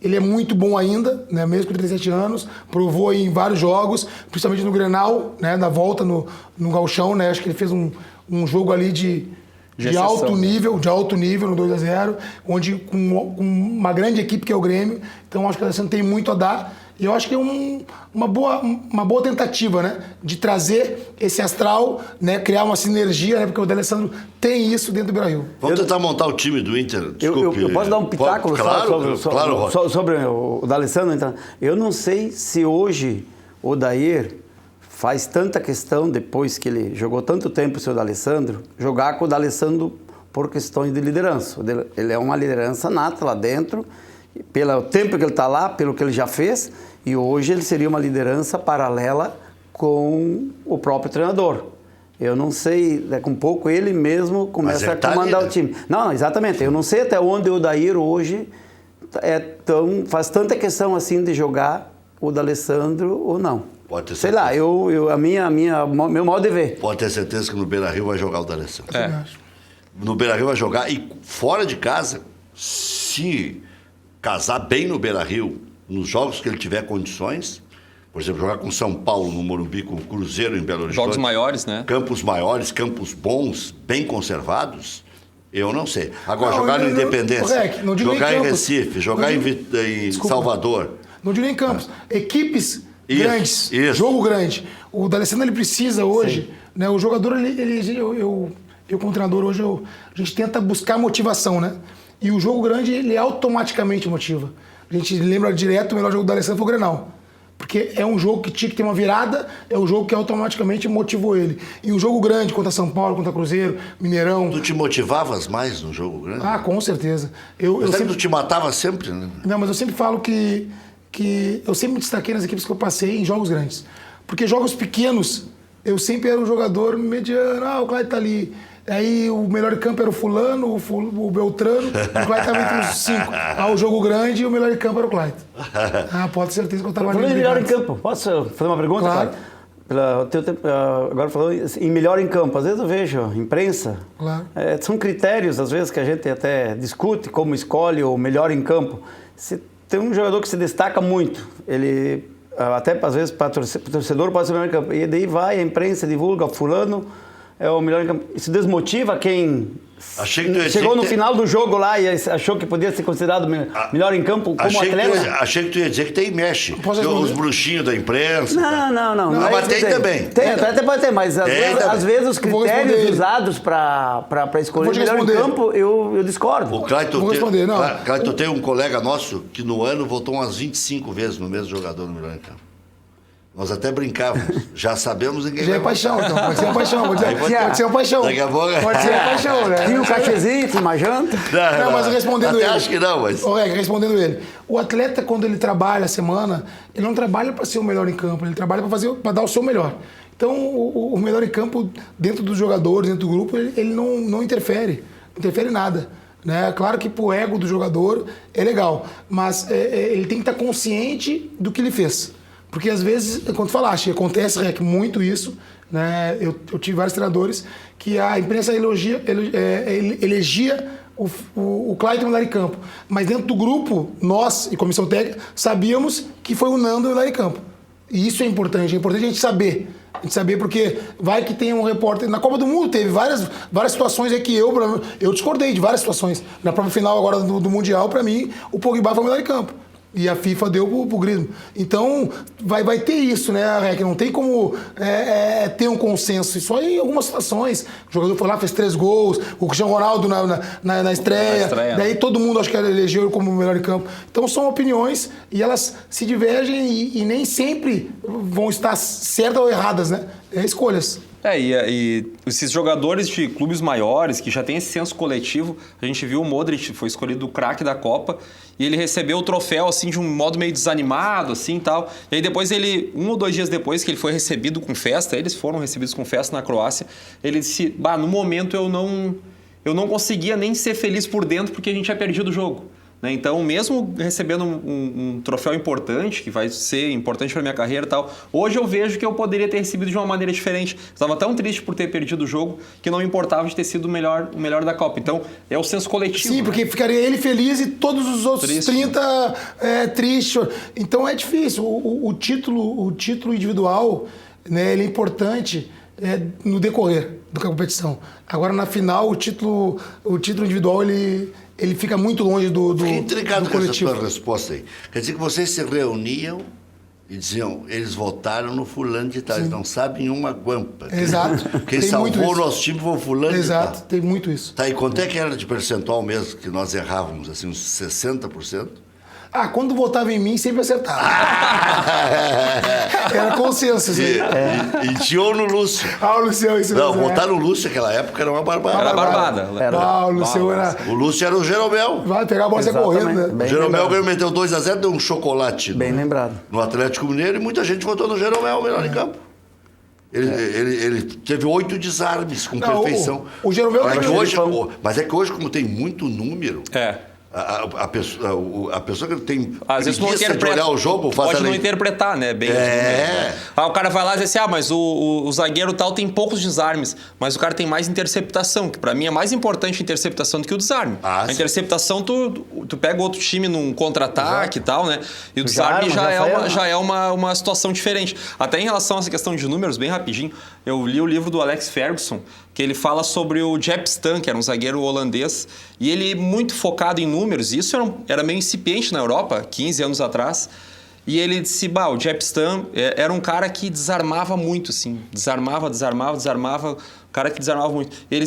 ele é muito bom ainda, né? Mesmo com 37 anos, provou em vários jogos, principalmente no Grenal, né? Na volta no Gauchão, né? Acho que ele fez um jogo ali de alto nível no 2-0, onde com uma grande equipe que é o Grêmio. Então acho que o D'Alessandro tem muito a dar. E eu acho que é uma boa tentativa, né? De trazer esse astral, né? Criar uma sinergia, né? Porque o D'Alessandro tem isso dentro do Beira-Rio. Vamos tentar montar o time do Inter. Desculpe. Eu posso dar um pitáculo sobre o D'Alessandro? Então, eu não sei se hoje o Odair faz tanta questão, depois que ele jogou tanto tempo o seu D'Alessandro, jogar com o D'Alessandro por questões de liderança. Ele é uma liderança nata lá dentro, pelo tempo que ele está lá, pelo que ele já fez, e hoje ele seria uma liderança paralela com o próprio treinador. Eu não sei, daqui um pouco ele mesmo começa a comandar o time. Não, exatamente. Eu não sei até onde o Odair hoje faz tanta questão assim de jogar o D'Alessandro ou não. Pode ter certeza. Sei lá, meu modo de ver. Pode ter certeza que no Beira-Rio vai jogar o D'Alessandro. No Beira-Rio vai jogar e fora de casa, se casar bem no Beira-Rio, nos jogos que ele tiver condições, por exemplo, jogar com São Paulo no Morumbi, com o Cruzeiro em Belo Horizonte. Jogos maiores, né? Campos maiores, campos bons, bem conservados, eu não sei. Agora, jogar no Independência, jogar em Recife, jogar em Salvador. Não digo nem Campos. Equipes grandes, jogo grande. O D'Alessandro ele precisa hoje, né? O jogador, eu como treinador hoje, a gente tenta buscar motivação, né? E o jogo grande, ele automaticamente motiva. A gente lembra direto, o melhor jogo do D'Alessandro foi o Grenal. Porque é um jogo que tinha que ter uma virada, é um jogo que automaticamente motivou ele. E um jogo grande contra São Paulo, contra Cruzeiro, Mineirão... Tu te motivavas mais no jogo grande? Ah, com certeza. Tu te matava sempre, né? Não, mas eu sempre falo que eu sempre me destaquei nas equipes que eu passei em jogos grandes. Porque jogos pequenos, eu sempre era um jogador mediano. Ah, o Clyde tá ali. Aí o melhor em campo era o fulano, o Beltrano, o Clyde estava entre os 5. O jogo grande e o melhor em campo era o Clyde. Pode ter certeza que eu estava ali. Falando em melhor em campo, posso fazer uma pergunta? Claro. Agora falando em melhor em campo, às vezes eu vejo imprensa, claro. São critérios às vezes que a gente até discute como escolhe o melhor em campo. Se tem um jogador que se destaca muito, ele até às vezes para o torcedor pode ser o melhor em campo, e daí vai a imprensa divulga fulano é o melhor em campo. Isso desmotiva quem chegou no final do jogo lá e achou que podia ser considerado melhor em campo como atleta? Achei que tu ia dizer que tem mexe. Os bruxinhos da imprensa. Não. Mas tem também. Tem, até pode ter, mas às vezes os critérios usados para escolher o melhor em campo, eu discordo. O Clayton tem um colega nosso que no ano votou umas 25 vezes no mesmo jogador no melhor em campo. Nós até brincávamos, já sabemos em quem já é paixão, então. Pode ser uma paixão. Pode ser uma paixão. Daqui a pouco... Pode ser uma paixão, né? Tinha um cachezinho, uma janta? Não, mas respondendo ele... acho que não, mas... respondendo ele. O atleta, quando ele trabalha a semana, ele não trabalha para ser o melhor em campo, ele trabalha para dar o seu melhor. Então, o melhor em campo, dentro dos jogadores, dentro do grupo, ele não interfere. Não interfere em nada. Né? Claro que pro ego do jogador é legal, mas ele tem que estar consciente do que ele fez. Porque às vezes, quando tu falaste, acontece muito isso, né? Eu tive vários treinadores que a imprensa elegia o Clayton melhor em campo. Mas dentro do grupo, nós e comissão técnica sabíamos que foi o Nando melhor em campo. E isso é importante a gente saber. A gente saber porque vai que tem um repórter... Na Copa do Mundo teve várias situações aí que eu discordei de várias situações. Na própria final agora do Mundial, para mim, o Pogba foi o melhor em campo. E a FIFA deu pro Griezmann. Então, vai ter isso, né, Rec? Não tem como ter um consenso. Só em algumas situações. O jogador foi lá, fez 3 gols. O Cristiano Ronaldo na estreia. Daí todo mundo, acho que elegeu ele como o melhor em campo. Então, são opiniões e elas se divergem e nem sempre vão estar certas ou erradas, né? Escolhas. E esses jogadores de clubes maiores, que já tem esse senso coletivo, a gente viu o Modric, foi escolhido o craque da Copa, e ele recebeu o troféu, assim, de um modo meio desanimado, assim, e tal. E aí depois ele, 1 ou 2 dias depois que ele foi recebido com festa, eles foram recebidos com festa na Croácia, ele disse, no momento eu não conseguia nem ser feliz por dentro porque a gente tinha perdido o jogo. Né? Então, mesmo recebendo um troféu importante, que vai ser importante para minha carreira e tal, hoje eu vejo que eu poderia ter recebido de uma maneira diferente. Estava tão triste por ter perdido o jogo que não me importava de ter sido o melhor da Copa. Então, é o senso coletivo. Sim, né? porque ficaria ele feliz e todos os outros Triste. 30 tristes. Então é difícil. O título individual, né, ele é importante no decorrer da competição. Agora, na final, o título individual, ele fica muito longe do Fiquei intrigado com essa coletivo. tua resposta aí. Quer dizer que vocês se reuniam e diziam, eles votaram no fulano de tal, eles não sabem uma guampa. Exato. Quem Tem muito salvou o isso. nosso time foi o fulano Exato, de tal. tem muito isso. Tá, e quanto é que era de percentual mesmo que nós errávamos? Assim, uns 60%? Quando votava em mim, sempre acertava. Era consenso, isso aí. E tinha ou no Lúcio. O Luciano, isso Não, mesmo, votar no Lúcio naquela época era uma barbada. Era barbada. O Luciano era... O Lúcio era o Jeromel. Vai pegar a bola e sair Exatamente. correndo, né? Bem O Jeromel lembrado. meteu 2-0, deu um chocolate Bem lembrado. no Atlético Mineiro e muita gente votou no Jeromel, melhor em campo. Ele teve 8 desarmes com Não, perfeição. o Jeromel mas, teve- mas é que hoje, como tem muito número, É. a pessoa que tem Às vezes não preguiça de interpreta. olhar o jogo, faz pode ela... não interpretar, né? Bem, É. O cara vai lá e diz assim, mas o zagueiro tal tem poucos desarmes, mas o cara tem mais interceptação, que pra mim é mais importante a interceptação do que o desarme. Ah, A sim. interceptação, tu pega outro time num contra-ataque e tal, né? E o Já desarme arma, já é uma situação diferente. Até em relação a essa questão de números, bem rapidinho, eu li o livro do Alex Ferguson, que ele fala sobre o Jaap Stam, que era um zagueiro holandês, e ele muito focado em números, e isso era meio incipiente na Europa, 15 anos atrás, e ele disse, o Jaap Stam era um cara que desarmava muito, assim, desarmava, o cara que desarmava muito. Ele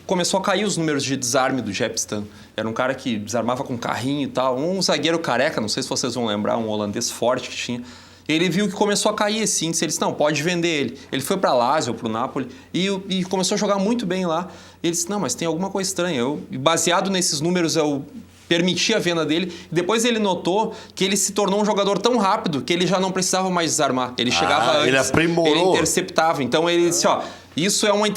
começou a cair os números de desarme do Jaap Stam. Era um cara que desarmava com carrinho e tal, um zagueiro careca, não sei se vocês vão lembrar, um holandês forte que tinha. Ele viu que começou a cair esse índice, ele disse, não, pode vender ele. Ele foi para Lazio, para o Napoli, e começou a jogar muito bem lá. Ele disse, não, mas tem alguma coisa estranha. Baseado nesses números, eu permiti a venda dele. Depois ele notou que ele se tornou um jogador tão rápido que ele já não precisava mais desarmar. Ele chegava antes, ele aprimorou. ele interceptava. Então ele disse, isso é uma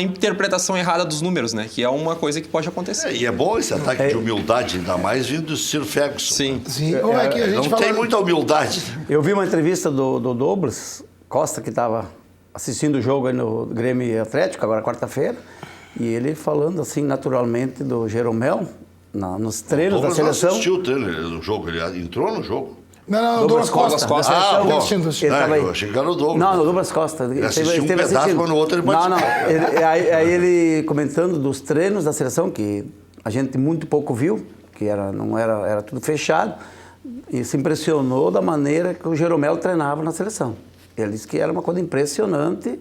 interpretação errada dos números, né? Que é uma coisa que pode acontecer. E é bom esse ataque de humildade, ainda mais vindo do Sir Ferguson. Sim. Sim. Como é que a gente Não fala... tem muita humildade. Eu vi uma entrevista do Douglas Costa, que estava assistindo o jogo aí no Grêmio e Atlético, agora quarta-feira, e ele falando assim naturalmente do Jeromel, nos treinos da Douglas não seleção. assistiu o treino no jogo, ele entrou no jogo. Não, Douglas Douglas Costa. Costa. bom. assistindo. Ele tava aí. Eu achei que era o Douglas. Não, no Douglas Costa. Ele assistiu um pedaço, mas no outro ele Não, participou. Aí ele comentando dos treinos da seleção, que a gente muito pouco viu, que era tudo fechado, e se impressionou da maneira que o Jeromel treinava na seleção. Ele disse que era uma coisa impressionante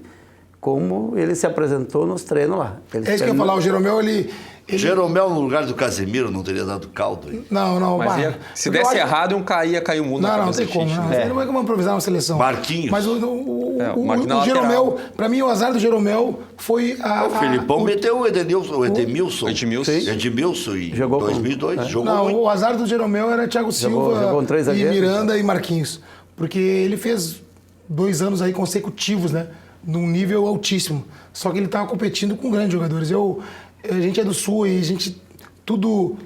como ele se apresentou nos treinos lá. É isso que eu ia falar, o Jeromel, ele... Jeromel, no lugar do Casemiro, não teria dado caldo aí. Não, Mas se desse errado, caiu o mundo na Não cabeça tem do como. Tite, Não. né? Ele não é como improvisar uma seleção. Marquinhos. Mas o Marquinhos na Jeromel, lateral. pra mim, o azar do Jeromel foi O Felipão meteu o Edmilson. Edmilson. em Jogou com- 2002. Jogou Não, muito. o azar do Jeromel era Thiago Silva jogou com 3 e zagueiros. Miranda e Marquinhos. Porque ele fez 2 anos aí consecutivos, né? Num nível altíssimo. Só que ele estava competindo com grandes jogadores. A gente é do Sul e a gente tudo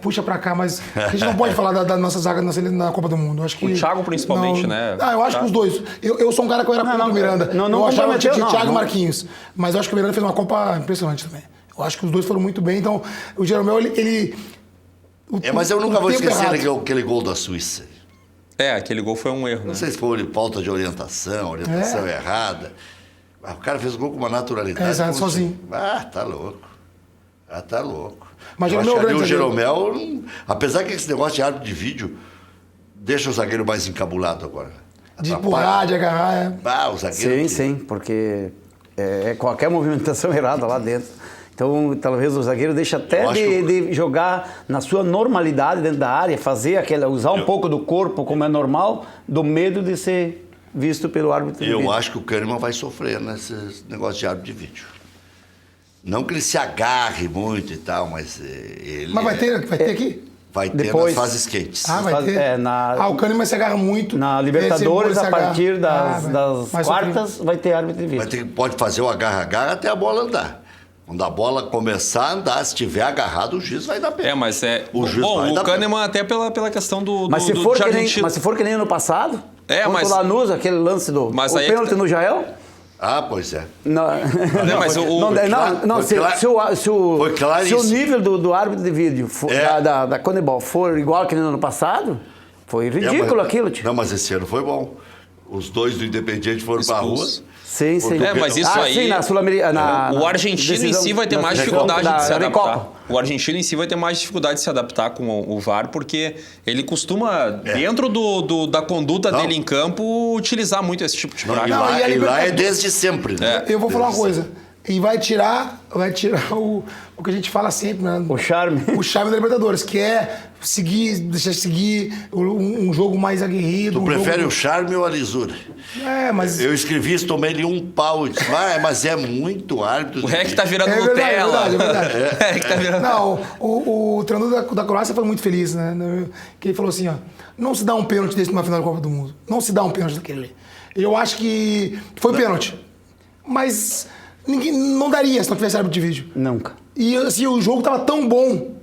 puxa pra cá, mas a gente não pode falar da nossa zaga na Copa do Mundo. Eu acho que, O Thiago principalmente, né? Eu acho que os dois. Eu sou um cara que eu era contra o Miranda. não eu achava que comprometeu, tinha não, Thiago e não. Marquinhos. Mas eu acho que o Miranda fez uma Copa impressionante também. Eu acho que os dois foram muito bem. Então, o Jeromel, Mas eu nunca o vou tempo esquecer errado. aquele gol da Suíça. Aquele gol foi um erro, né? Não sei se foi falta de orientação errada. O cara fez o gol com uma naturalidade. Exato, como se- sozinho. Tá louco. Tá louco. Mas eu acho Jeromel que ali é um o grande Jeromel, apesar que esse negócio de árbitro de vídeo deixa o zagueiro mais encabulado agora. De empurrar, de agarrar. O zagueiro. Sim, porque é qualquer movimentação errada lá dentro. Então, talvez o zagueiro deixe até Eu acho que- de jogar na sua normalidade dentro da área, usar um pouco do corpo como é normal, do medo de ser visto pelo árbitro de Eu vídeo. acho que o Kahneman vai sofrer nesse negócio de árbitro de vídeo. Não que ele se agarre muito e tal, mas ele... Mas vai ter aqui? Vai ter Depois- nas fases quentes. Ah, vai ter? O Kahneman se agarra muito. Na Esse Libertadores, se a agarra. partir das vai quartas, vai ter árbitro de vídeo. Pode fazer o agarra-agarra até a bola andar. Quando a bola começar a andar, se tiver agarrado, o juiz vai dar pé. Mas é... O juiz vai o dar Kahneman até pela questão do Mas se do for que argentino. nem ano passado, contra mas- o Lanús, aquele lance do Mas o aí é pênalti que tá- no Jael... Ah, pois é. Não, mas Foi claro se o isso. nível do árbitro de vídeo da Conebol for igual que no ano passado, foi ridículo aquilo, tio. Não, mas esse ano foi bom. Os dois do Independiente foram pra rua. Expulso. Sim, sim. Mas isso aí... Sim, na Sul-Americana. O argentino em si vai ter mais dificuldade de se adaptar. O argentino em si vai ter mais dificuldade de se adaptar com o VAR, porque ele costuma, dentro da conduta dele em campo, utilizar muito esse tipo de prática. Não, E lá é desde sempre, né? Eu vou falar uma coisa. E vai tirar o que a gente fala sempre, né? O charme. O charme da Libertadores, que é deixar seguir um jogo mais aguerrido. Tu prefere o charme ou a lisura? Mas... Eu escrevi isso, tomei ele um pau e disse, mas é muito árbitro. O REC tá virando É verdade, Nutella. é verdade. O REC tá virando... Não, o treinador da Croácia foi muito feliz, né? Que ele falou assim, ó, não se dá um pênalti desse numa final da Copa do Mundo. Não se dá um pênalti daquele. Eu acho que foi pênalti. Mas ninguém não daria se não tivesse árbitro de vídeo. Nunca. E assim, o jogo tava tão bom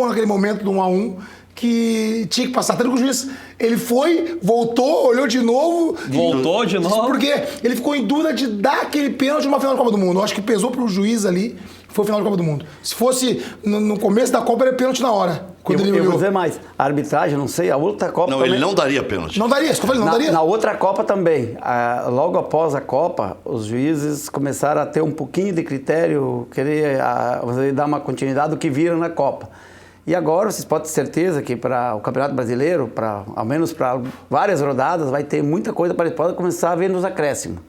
naquele momento do 1-1, que tinha que passar. Tanto que o juiz, ele foi, voltou, olhou de novo. Voltou de novo? Porque ele ficou em dúvida de dar aquele pênalti numa final da Copa do Mundo. Eu acho que pesou pro juiz ali, foi o final da Copa do Mundo. Se fosse no começo da Copa, era pênalti na hora. Quando ele Eu vou olhou. dizer mais. A arbitragem, não sei, a outra Copa Não, também... ele não daria pênalti. Não daria, isso que eu falei, não daria. Na outra Copa também. Logo após a Copa, os juízes começaram a ter um pouquinho de critério, querer dar uma continuidade do que viram na Copa. E agora, vocês podem ter certeza que para o Campeonato Brasileiro, ao menos para várias rodadas, vai ter muita coisa para eles podem começar a ver nos acréscimos.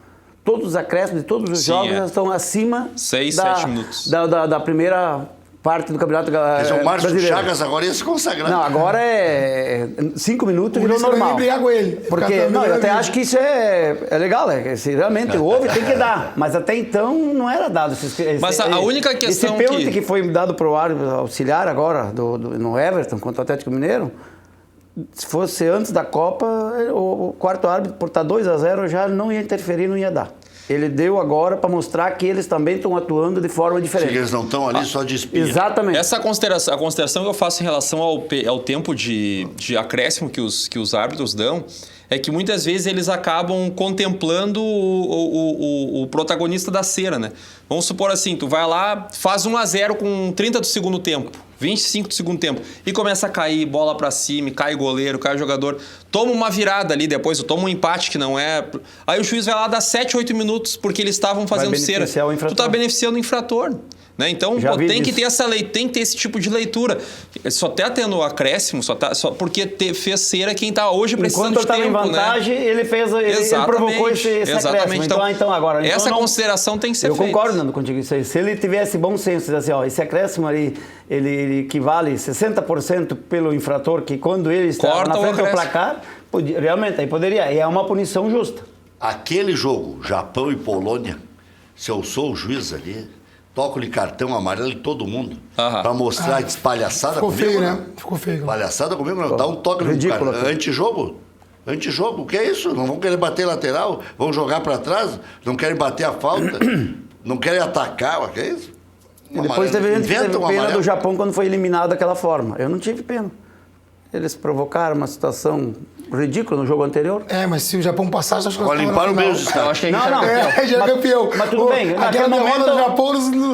Todos os acréscimos de todos os jogos já estão acima 6, 7 minutos. Da primeira parte do Campeonato O Márcio Brasileiro. Chagas agora ia se consagrar. Não, agora é 5 minutos Por virou isso que eu normal. ia brigar com ele. Porque, não, eu até acho que isso é legal, se realmente houve, tem que dar. Mas até então não era dado. Mas a única questão esse pênalti que foi dado para o árbitro auxiliar agora, no Everton, contra o Atlético Mineiro, se fosse antes da Copa, o quarto árbitro, por estar 2-0, já não ia interferir, não ia dar. Ele deu agora para mostrar que eles também estão atuando de forma diferente. Se eles não estão ali só de espia. Exatamente. A consideração que eu faço em relação ao tempo de acréscimo que os árbitros dão é que muitas vezes eles acabam contemplando o protagonista da cera, né? Vamos supor assim, tu vai lá, faz 1-0 com 30 do segundo tempo, 25 do segundo tempo, e começa a cair, bola pra cima, cai goleiro, cai jogador, toma uma virada ali depois, toma um empate que não é... Aí o juiz vai lá dar 7, 8 minutos porque eles estavam fazendo cera. beneficiar o infrator. Tu tá beneficiando o infrator. Né? Então, tem que ter essa lei, tem que ter esse tipo de leitura. Só tá tendo acréscimo, só porque fez cera quem tá hoje precisando Enquanto de tempo, estava em vantagem, né? ele provocou esse acréscimo. Então agora... Essa consideração tem que ser feita. Eu concordo, Nando, contigo isso aí. Se ele tivesse bom senso, dizer assim, ó, esse acréscimo ali, ele equivale 60% pelo infrator, que quando ele está na frente do placar, realmente, aí poderia. E é uma punição justa. Aquele jogo, Japão e Polônia, se eu sou o juiz ali, toco-lhe cartão amarelo em todo mundo. Pra mostrar palhaçada Ficou comigo. feio, Não. né? Ficou feio. Palhaçada comigo, não. Dá um toque no Ridículo, cara. Antijogo. Antijogo, o que é isso? Não vão querer bater lateral? Vão jogar pra trás? Não querem bater a falta? Não querem atacar? O que é isso? E depois teve gente que teve pena amarelo. do Japão quando foi eliminado daquela forma. Eu não tive pena. Eles provocaram uma situação ridícula no jogo anterior. Mas se o Japão passasse, acho que Agora limparam bem os Eu estados. acho que a gente Não, já é campeão. Mas tudo bem. Aquela Naquele derrota momento, do Japão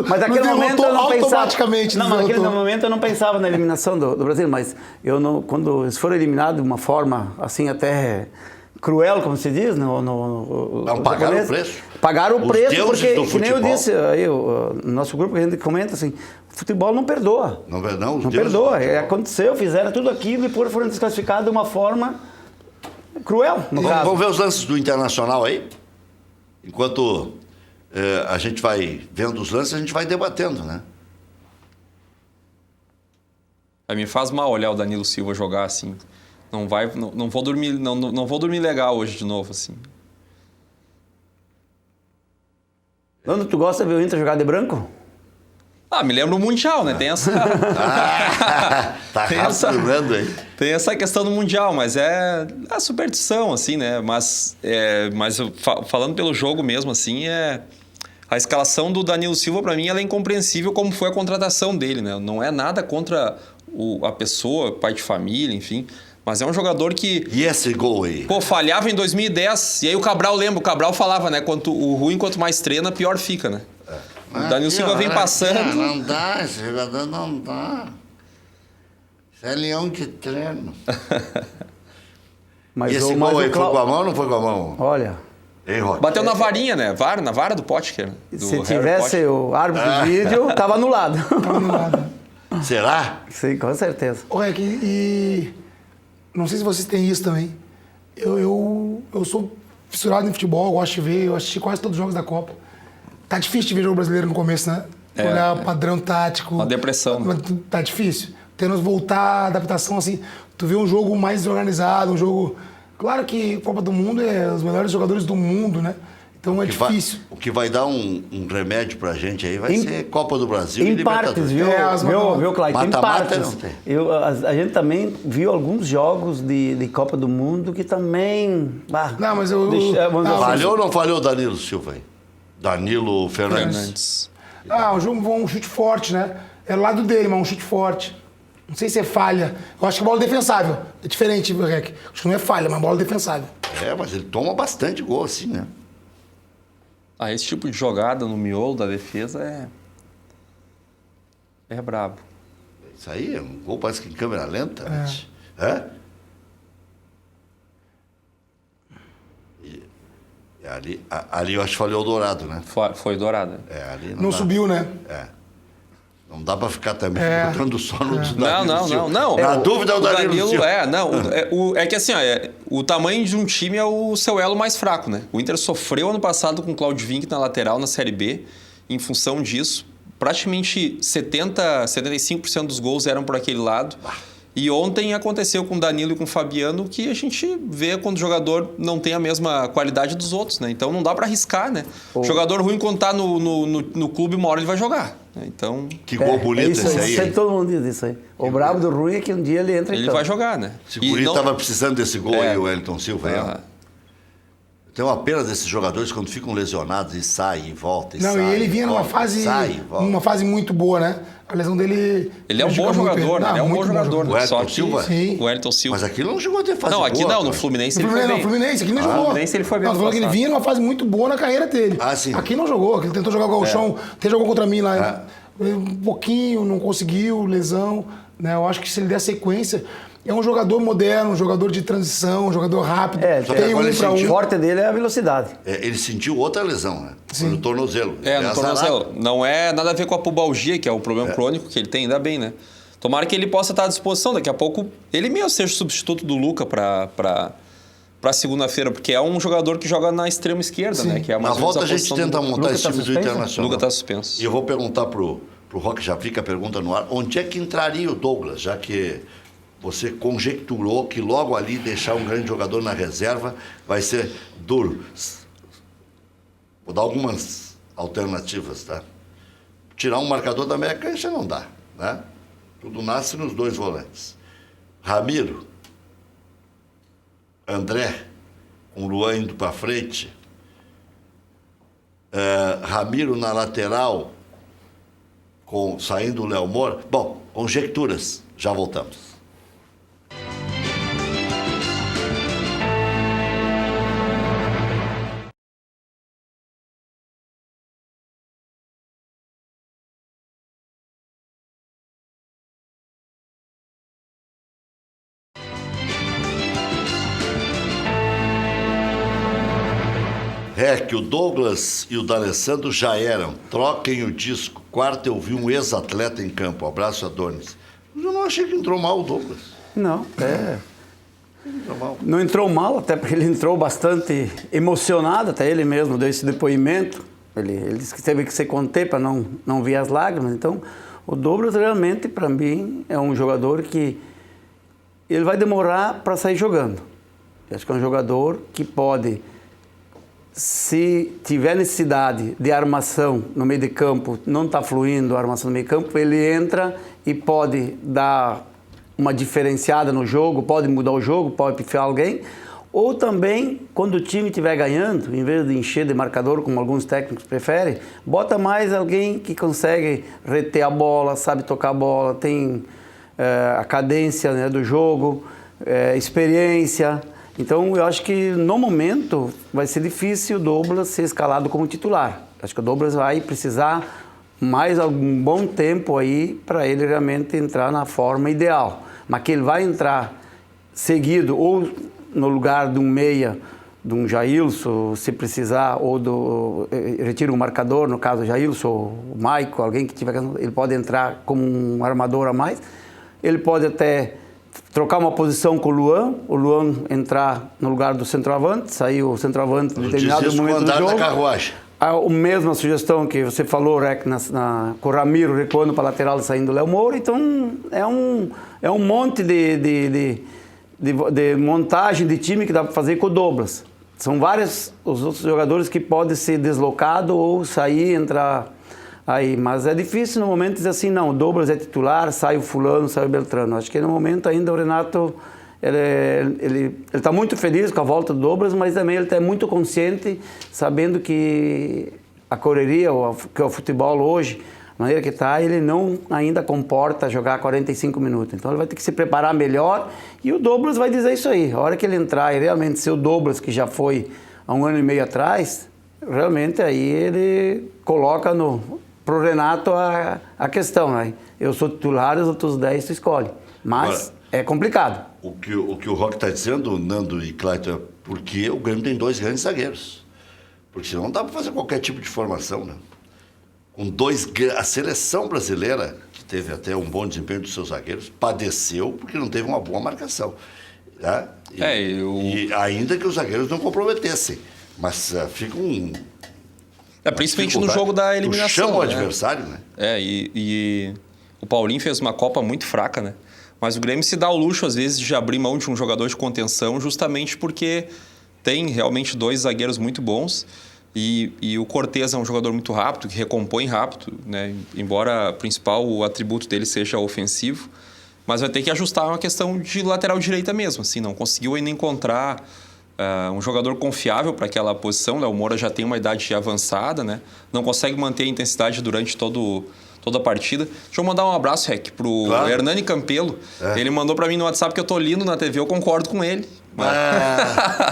mas naquele momento eu não pensava. automaticamente. Não, mas naquele derrotou. momento eu não pensava na eliminação do Brasil, mas eu não, quando eles foram eliminados de uma forma assim até cruel, como se diz, Não, pagaram o preço. Pagaram o Os preço deuses porque, do que nem eu futebol. disse, aí, no nosso grupo que a gente comenta assim, o futebol não perdoa. Não, os Não deuses perdoa. do futebol. Aconteceu, fizeram tudo aquilo e foram desclassificados de uma forma cruel, no caso. Vamos ver os lances do Internacional aí? Enquanto a gente vai vendo os lances, a gente vai debatendo, né? Me faz mal olhar o Danilo Silva jogar assim. Não vou dormir legal hoje de novo assim. Quando tu gosta de ver o Inter jogar de branco? Me lembra o Mundial, né? Tem essa... Tá Tem essa- lembrando aí. Tem essa questão do Mundial, mas é a superstição, assim, né? Mas falando pelo jogo mesmo, assim, a escalação do Danilo Silva, para mim, ela é incompreensível como foi a contratação dele, né? Não é nada contra a pessoa, pai de família, enfim. Mas é um jogador que, E esse gol aí? falhava em 2010. E aí o Cabral falava, né? O ruim, quanto mais treina, pior fica, né? O Danilo Silva vem passando. Não dá, esse jogador não dá. Isso é leão de treino. Mas E esse mas gol aí foi Clau- com a mão ou não foi com a mão? Olha, Hein, Rock? Bateu na varinha, né? Na vara do Potker. se tivesse o árbitro de vídeo, tava anulado. Tava no lado. Será? Sim, com certeza. Ô, Rec, e não sei se vocês têm isso também. Eu sou fissurado em futebol, eu gosto de ver, eu assisti quase todos os jogos da Copa. Tá difícil de ver jogo brasileiro no começo, né? Olhar padrão tático. Uma depressão, né? Tá difícil. Tendo voltar a adaptação, assim, tu vê um jogo mais organizado, um jogo... Claro que Copa do Mundo é os melhores jogadores do mundo, né? Então é difícil. O que vai dar um remédio pra gente aí vai Em- ser Copa do Brasil e Em partes, Libertadores. viu, viu Clayton? Em Mata-mata partes. não tem. A gente também viu alguns jogos de Copa do Mundo que também... Não, mas eu... vamos dizer assim, Falhou ou não falhou o Danilo Silva aí? Danilo Fernandes. um jogo, um chute forte, né? É o lado dele, mas um chute forte. Não sei se é falha. Eu acho que é bola defensável. É diferente, Rec. Acho que não é falha, mas bola defensável. Mas ele toma bastante gol assim, né? Esse tipo de jogada no miolo da defesa é brabo. Isso aí é um gol parece que em câmera lenta. É? E ali eu acho que falhou o Dourado, né? Foi dourada. Ali Não dá. subiu, né? Não dá pra ficar também botando só no Danilo Não. Silva. Na dúvida é o Danilo Silva. É que assim, o tamanho de um time é o seu elo mais fraco, né? O Inter sofreu ano passado com o Claudio Vinck na lateral, na Série B, em função disso. Praticamente 75% dos gols eram por aquele lado. E ontem aconteceu com o Danilo e com o Fabiano que a gente vê quando o jogador não tem a mesma qualidade dos outros, né? Então não dá pra arriscar, né? O jogador ruim, quando tá no clube, uma hora ele vai jogar, né? Então Que gol bonito isso esse aí. aí. Sempre Hein? todo mundo diz isso aí. O brabo do ruim é que um dia ele entra em ele campo. vai jogar, né? Esse guri tava precisando desse gol aí, o Wellington Silva. Aí, ó. Ah, Tem uma pena desses jogadores quando ficam lesionados e saem e voltam. Não, e ele vinha numa fase muito boa, né? A lesão dele... Ele é um bom jogador, né? Ele é um bom jogador. O Wellington Só que Silva? Sim. o Wellington Silva. Mas aqui ele não jogou até fase Não, aqui boa, não, no cara. Fluminense ele No foi Fluminense, bem. Fluminense, aqui não jogou. Fluminense ele foi bem Não, tô falando que ele passado. vinha numa fase muito boa na carreira dele. Sim. Aqui não jogou, aqui ele tentou jogar o Gauchão, até jogou contra mim lá. Um pouquinho, não conseguiu, lesão. Né? Eu acho que se ele der sequência, é um jogador moderno, um jogador de transição, um jogador rápido. Tem agora um ele pra O um. forte dele é a velocidade. Ele sentiu outra lesão, né? Foi no tornozelo. No azarado. tornozelo. Não é nada a ver com a pubalgia, que é o problema crônico que ele tem, ainda bem, né? Tomara que ele possa estar à disposição. Daqui a pouco ele mesmo seja o substituto do Luca para segunda-feira, porque é um jogador que joga na extrema esquerda, né? Que é Na mais ou menos volta a gente posição tenta do... montar Lucas esse tá time do suspenso? Internacional. Lucas tá suspenso. E eu vou perguntar pro Rock, já fica a pergunta no ar, onde é que entraria o Douglas, já que você conjecturou que logo ali deixar um grande jogador na reserva vai ser duro. Vou dar algumas alternativas, tá? Tirar um marcador da meia cancha não dá, né? Tudo nasce nos dois volantes. Ramiro, André, com o Luan indo para frente, Ramiro na lateral, saindo o Léo Moura. Bom, conjecturas, já voltamos. Que o Douglas e o D'Alessandro já eram. Troquem o disco. Quarta eu vi um ex-atleta em campo. Abraço, Adonis. Mas eu não achei que entrou mal o Douglas. Não, Entrou mal. não entrou mal, até porque ele entrou bastante emocionado, até ele mesmo deu esse depoimento. Ele disse que teve que se conter para não vir as lágrimas. Então, o Douglas realmente, para mim, é um jogador que ele vai demorar para sair jogando. Eu acho que é um jogador que pode se tiver necessidade de armação no meio de campo, não está fluindo a armação no meio de campo, ele entra e pode dar uma diferenciada no jogo, pode mudar o jogo, pode pifiar alguém. Ou também, quando o time estiver ganhando, em vez de encher de marcador, como alguns técnicos preferem, bota mais alguém que consegue reter a bola, sabe tocar a bola, tem a cadência, né, do jogo, experiência. Então, eu acho que, no momento, vai ser difícil o Douglas ser escalado como titular. Acho que o Douglas vai precisar mais algum bom tempo aí para ele realmente entrar na forma ideal. Mas que ele vai entrar seguido ou no lugar de um meia, de um Jailson, se precisar, ou retira um marcador, no caso Jailson, o Maico, alguém que tiver, ele pode entrar como um armador a mais. Ele pode até trocar uma posição com o Luan entrar no lugar do centroavante, sair o centroavante em determinado momento do jogo. Da carruagem. A mesma sugestão que você falou, Rec, com o Ramiro recuando para a lateral e saindo o Léo Moura. Então, é um monte de montagem de time que dá para fazer com o Douglas. São vários os outros jogadores que podem ser deslocados ou sair, entrar aí. Mas é difícil no momento dizer assim, não, o Douglas é titular, sai o fulano, sai o Beltrano. Acho que no momento ainda o Renato, ele está muito feliz com a volta do Douglas, mas também ele está muito consciente, sabendo que a correria, que é o futebol hoje, a maneira que está, ele não ainda comporta jogar 45 minutos. Então ele vai ter que se preparar melhor e o Douglas vai dizer isso aí. A hora que ele entrar e realmente ser o Douglas, que já foi há 1 ano e meio atrás, realmente aí ele coloca pro Renato a questão, né? Eu sou titular, os outros 10 tu escolhe. Mas agora, é complicado. O que o Roque está dizendo, Nando e Clayton, é porque o Grêmio tem 2 grandes zagueiros. Porque senão não dá para fazer qualquer tipo de formação, né? A seleção brasileira, que teve até um bom desempenho dos seus zagueiros, padeceu porque não teve uma boa marcação. Né? E ainda que os zagueiros não comprometessem. Mas fica principalmente no jogo da eliminação. Chama o adversário, né? E o Paulinho fez uma Copa muito fraca, né? Mas o Grêmio se dá o luxo, às vezes, de abrir mão de um jogador de contenção justamente porque tem realmente 2 zagueiros muito bons. E o Cortez é um jogador muito rápido, que recompõe rápido, né? Embora o principal atributo dele seja ofensivo. Mas vai ter que ajustar uma questão de lateral direita mesmo. Assim, não conseguiu ainda encontrar um jogador confiável para aquela posição. O Moura já tem uma idade avançada, né? Não consegue manter a intensidade durante toda a partida. Deixa eu mandar um abraço, Rec, pro Hernani Campelo. Ele mandou para mim no WhatsApp que eu tô lindo na TV, eu concordo com ele.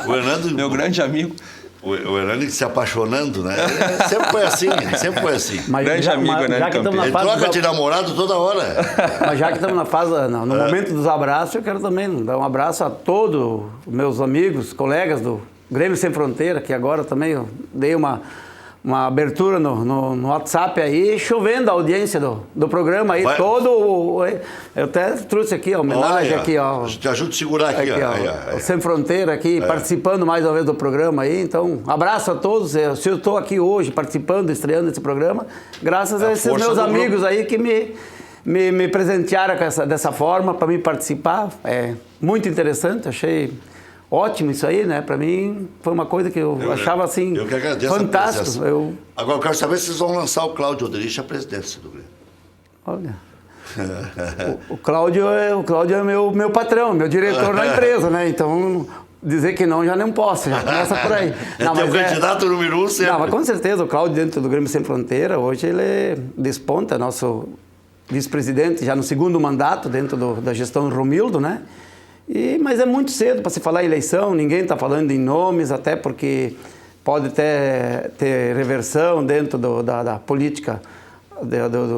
O Hernando... Meu grande amigo. O Hernani se apaixonando, né? Sempre foi assim. Mas grande amigo, Hernani Campelo. Ele troca de namorado toda hora. Mas já que estamos na fase, no momento dos abraços, eu quero também dar um abraço a todos os meus amigos, colegas do Grêmio Sem Fronteira, que agora também eu dei uma abertura no WhatsApp aí, chovendo a audiência do programa aí, eu até trouxe aqui a homenagem. Olha, aqui, ó. Te ajudo a segurar aqui, ó. Sem Fronteira aqui, participando mais uma vez do programa aí, então, abraço a todos. Se eu estou aqui hoje participando, estreando esse programa, graças a esses meus amigos grupo aí que me presentearam dessa forma para mim participar. É muito interessante, achei ótimo isso aí, né? Para mim foi uma coisa que eu achava assim eu que agradeço fantástico. Agora eu quero saber se vocês vão lançar o Cláudio Oderich à presidência do Grêmio. Olha, o Cláudio é meu patrão, meu diretor na empresa, né? Então dizer que não já não posso, já começa por aí. Não, mas candidato número 1 sempre. Não, mas com certeza o Cláudio dentro do Grêmio Sem Fronteira hoje ele desponta, nosso vice-presidente já no 2º mandato dentro da gestão do Romildo, né? Mas é muito cedo para se falar em eleição, ninguém está falando em nomes, até porque pode ter reversão dentro da política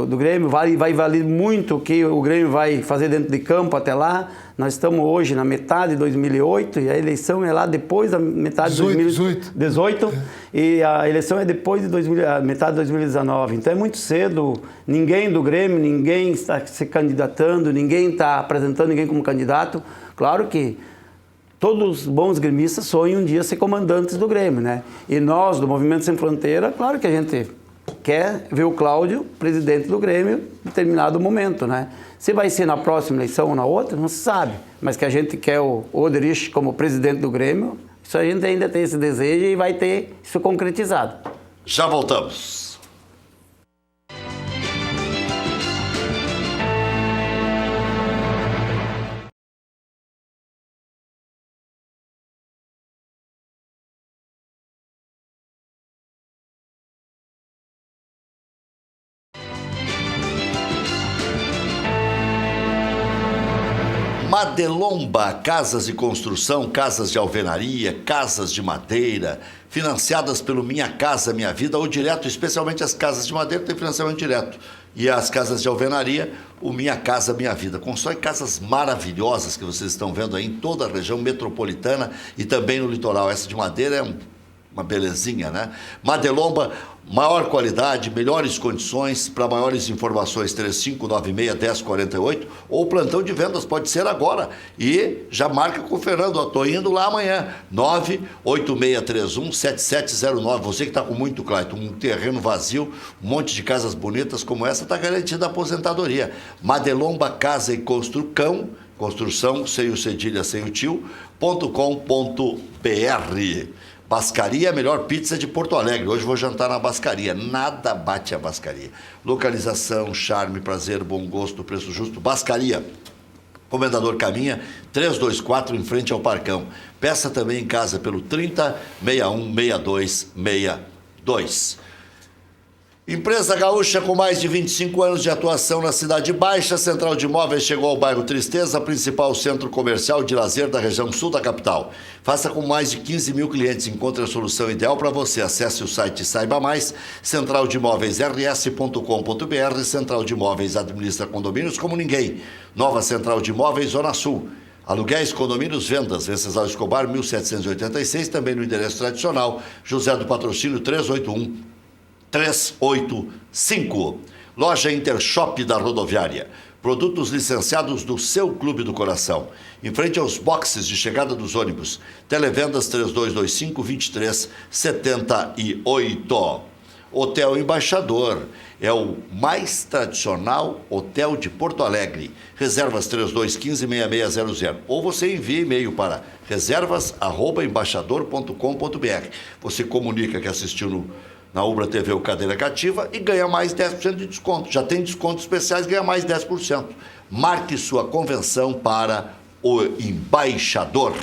do Grêmio. Vai valer muito o que o Grêmio vai fazer dentro de campo até lá. Nós estamos hoje na metade de 2008 e a eleição é lá depois da metade de 2018 e a eleição é depois de metade de 2019. Então é muito cedo, ninguém do Grêmio, ninguém está se candidatando, ninguém está apresentando ninguém como candidato. Claro que todos os bons gremistas sonham um dia ser comandantes do Grêmio, né? E nós, do Movimento Sem Fronteira, claro que a gente quer ver o Cláudio presidente do Grêmio em determinado momento, né? Se vai ser na próxima eleição ou na outra, não se sabe. Mas que a gente quer o Oderich como presidente do Grêmio, Isso a gente ainda tem esse desejo e vai ter isso concretizado. Já voltamos. Madelomba, casas de construção, casas de alvenaria, casas de madeira, financiadas pelo Minha Casa Minha Vida ou direto, especialmente as casas de madeira tem financiamento direto. E as casas de alvenaria, o Minha Casa Minha Vida. Constrói casas maravilhosas que vocês estão vendo aí em toda a região metropolitana e também no litoral. Essa de madeira é uma belezinha, né? Madelomba, maior qualidade, melhores condições. Para maiores informações, 3596-1048 ou plantão de vendas, pode ser agora. E já marca com o Fernando, estou indo lá amanhã, 98631-7709. Você que está com muito, Clayton, um terreno vazio, um monte de casas bonitas como essa, está garantida a aposentadoria. Madelomba Casa e Construção, sem o cedilha, sem o tio.com.br. Bascaria, a melhor pizza de Porto Alegre. Hoje vou jantar na Bascaria. Nada bate a Bascaria. Localização, charme, prazer, bom gosto, preço justo. Bascaria. Comendador Caminha, 324, em frente ao Parcão. Peça também em casa pelo 3061-6262. Empresa gaúcha com mais de 25 anos de atuação na Cidade Baixa. Central de Imóveis chegou ao bairro Tristeza, principal centro comercial de lazer da região sul da capital. Faça com mais de 15 mil clientes. Encontre a solução ideal para você. Acesse o site e saiba mais. centraldemóveisrs.com.br. Central de Imóveis administra condomínios como ninguém. Nova Central de Imóveis, Zona Sul. Aluguéis, condomínios, vendas. Venceslau Escobar, 1786. Também no endereço tradicional. José do Patrocínio, 385. Loja Intershop da Rodoviária. Produtos licenciados do seu Clube do Coração. Em frente aos boxes de chegada dos ônibus. Televendas 3225-2378. Hotel Embaixador. É o mais tradicional hotel de Porto Alegre. Reservas 3215-6600. Ou você envia e-mail para reservas@embaixador.com.br. Você comunica que assistiu na Ubra TV o Cadeira Cativa e ganha mais 10% de desconto. Já tem descontos especiais, ganha mais 10%. Marque sua convenção para o Embaixador.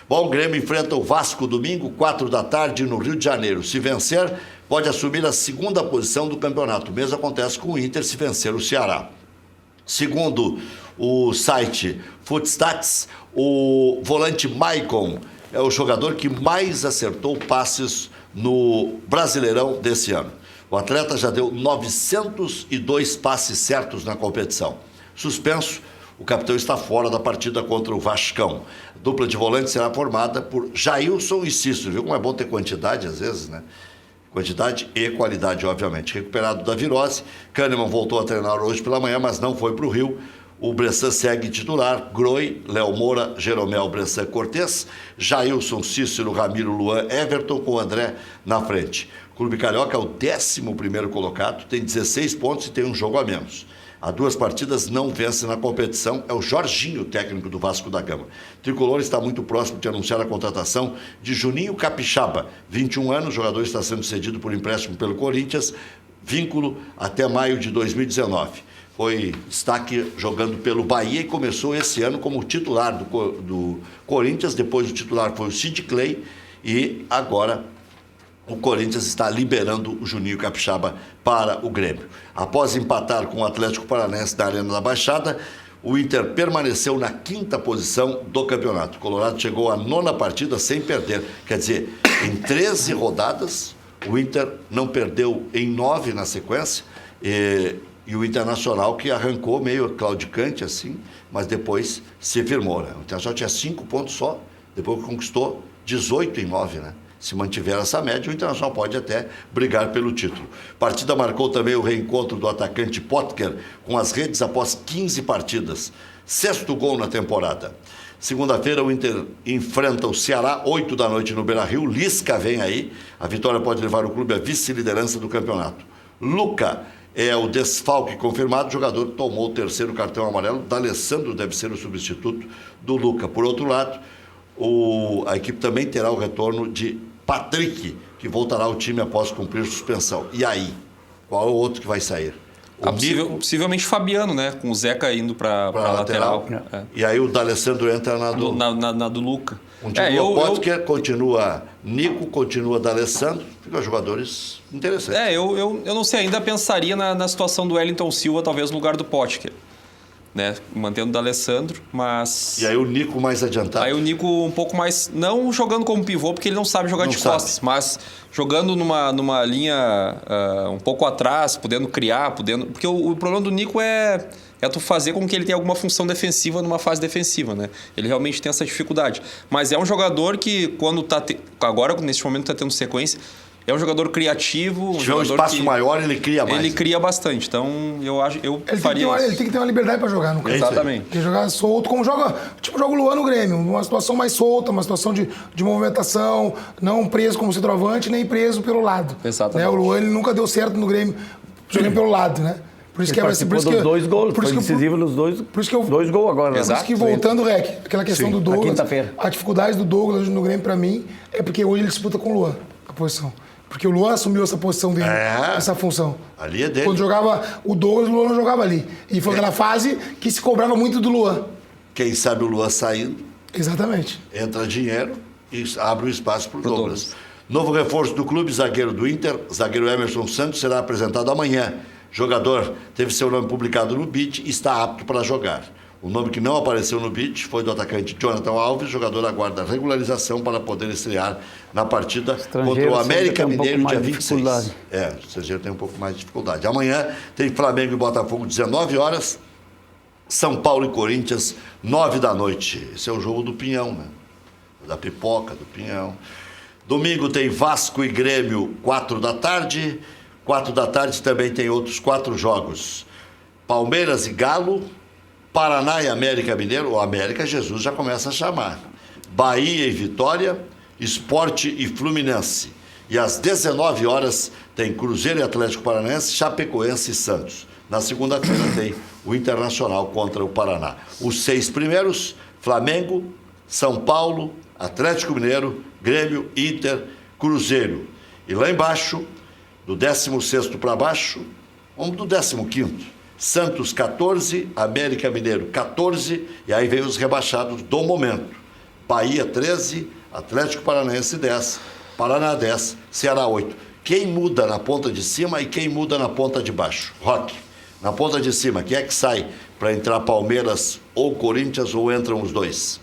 Bom, o Grêmio enfrenta o Vasco domingo, 4 da tarde, no Rio de Janeiro. Se vencer, pode assumir a segunda posição do campeonato. O mesmo acontece com o Inter se vencer o Ceará. Segundo o site Footstats, o volante Maicon é o jogador que mais acertou passes no Brasileirão desse ano. O atleta já deu 902 passes certos na competição. Suspenso, o capitão está fora da partida contra o Vascão. A dupla de volante será formada por Jailson e Cícero. Viu como é bom ter quantidade às vezes, né? Quantidade e qualidade, obviamente. Recuperado da virose, Kahneman voltou a treinar hoje pela manhã, mas não foi para o Rio. O Bressan segue titular, Groi, Léo Moura, Jeromel, Bressan, Cortez, Jailson, Cícero, Ramiro, Luan, Everton com o André na frente. O Clube Carioca é o 11º colocado, tem 16 pontos e tem um jogo a menos. Há 2 partidas, não vence na competição, é o Jorginho, técnico do Vasco da Gama. O Tricolor está muito próximo de anunciar a contratação de Juninho Capixaba, 21 anos, o jogador está sendo cedido por empréstimo pelo Corinthians, vínculo até maio de 2019. Foi destaque jogando pelo Bahia e começou esse ano como titular do Corinthians. Depois o titular foi o Sid Clay e agora o Corinthians está liberando o Juninho Capixaba para o Grêmio. Após empatar com o Atlético Paranaense na Arena da Baixada, o Inter permaneceu na 5ª posição do campeonato. O Colorado chegou à 9ª partida sem perder. Quer dizer, em 13 rodadas, o Inter não perdeu em 9 na sequência. E o Internacional que arrancou meio claudicante assim, mas depois se firmou, né? O Internacional tinha 5 pontos só, depois conquistou 18 em 9, né? Se mantiver essa média, o Internacional pode até brigar pelo título. A partida marcou também o reencontro do atacante Potker com as redes após 15 partidas. 6º gol na temporada. Segunda-feira o Inter enfrenta o Ceará, 8 da noite no Beira-Rio. Lisca vem aí. A vitória pode levar o clube à vice-liderança do campeonato. Luca é o desfalque confirmado, o jogador tomou o 3º cartão amarelo. D'Alessandro deve ser o substituto do Luca. Por outro lado, A equipe também terá o retorno de Patrick, que voltará ao time após cumprir suspensão. E aí? Qual é o outro que vai sair? Possivelmente Fabiano, né? Com o Zeca indo para lateral. E aí o D'Alessandro entra na do Luca. Potker, continua Nico, continua D'Alessandro. Ficam jogadores interessantes. Eu não sei, ainda pensaria na situação do Wellington Silva, talvez no lugar do Potker. Né? Mantendo o D'Alessandro, mas... E aí o Nico mais adiantado. Aí o Nico um pouco mais... Não jogando como pivô, porque ele não sabe jogar de costas, mas jogando numa linha um pouco atrás, podendo criar, Porque o problema do Nico é tu fazer com que ele tenha alguma função defensiva numa fase defensiva, né? Ele realmente tem essa dificuldade. Mas é um jogador que, quando agora, nesse momento, está tendo sequência... É um jogador criativo. Se tiver um espaço maior, ele cria mais. Ele cria bastante. Então, eu faria isso. Ele tem que ter uma liberdade para jogar no campo. Exatamente. Tem que jogar solto, como joga o Luan no Grêmio. Uma situação mais solta, uma situação de movimentação, não preso como centroavante, nem preso pelo lado. Exatamente. Né? O Luan ele nunca deu certo no Grêmio, jogando pelo lado, né? Por isso que dos 2 gols, foi decisivo nos dois. Por isso que 2 gols agora. Por isso que voltando, Rec, aquela questão do Douglas, a dificuldade do Douglas no Grêmio para mim é porque hoje ele disputa com o Luan a posição. Porque o Luan assumiu essa posição dele, essa função. Ali é dele. Quando jogava o Douglas, o Luan não jogava ali. E foi aquela fase que se cobrava muito do Luan. Quem sabe o Luan saindo. Exatamente. Entra dinheiro e abre o espaço para o Douglas. Novo reforço do clube, zagueiro do Inter, zagueiro Emerson Santos, será apresentado amanhã. Jogador teve seu nome publicado no BID e está apto para jogar. O nome que não apareceu no BID foi do atacante Jonathan Alves. O jogador aguarda regularização para poder estrear na partida contra o América Mineiro, dia 26. O estrangeiro tem um pouco mais de dificuldade. Amanhã tem Flamengo e Botafogo, 19 horas. São Paulo e Corinthians, 9 da noite. Esse é o jogo do Pinhão, né? Da pipoca, do Pinhão. Domingo tem Vasco e Grêmio, 4 da tarde. 4 da tarde também tem outros 4 jogos. Palmeiras e Galo. Paraná e América Mineiro, o América Jesus já começa a chamar. Bahia e Vitória, Sport e Fluminense. E às 19 horas tem Cruzeiro e Atlético Paranaense, Chapecoense e Santos. Na segunda-feira tem o Internacional contra o Paraná. Os 6 primeiros, Flamengo, São Paulo, Atlético Mineiro, Grêmio, Inter, Cruzeiro. E lá embaixo, do 16º para baixo, vamos do 15º. Santos 14, América Mineiro 14, e aí vem os rebaixados do momento. Bahia 13, Atlético Paranaense 10, Paraná 10, Ceará 8. Quem muda na ponta de cima e quem muda na ponta de baixo? Roque, na ponta de cima, quem é que sai para entrar Palmeiras ou Corinthians ou entram os dois?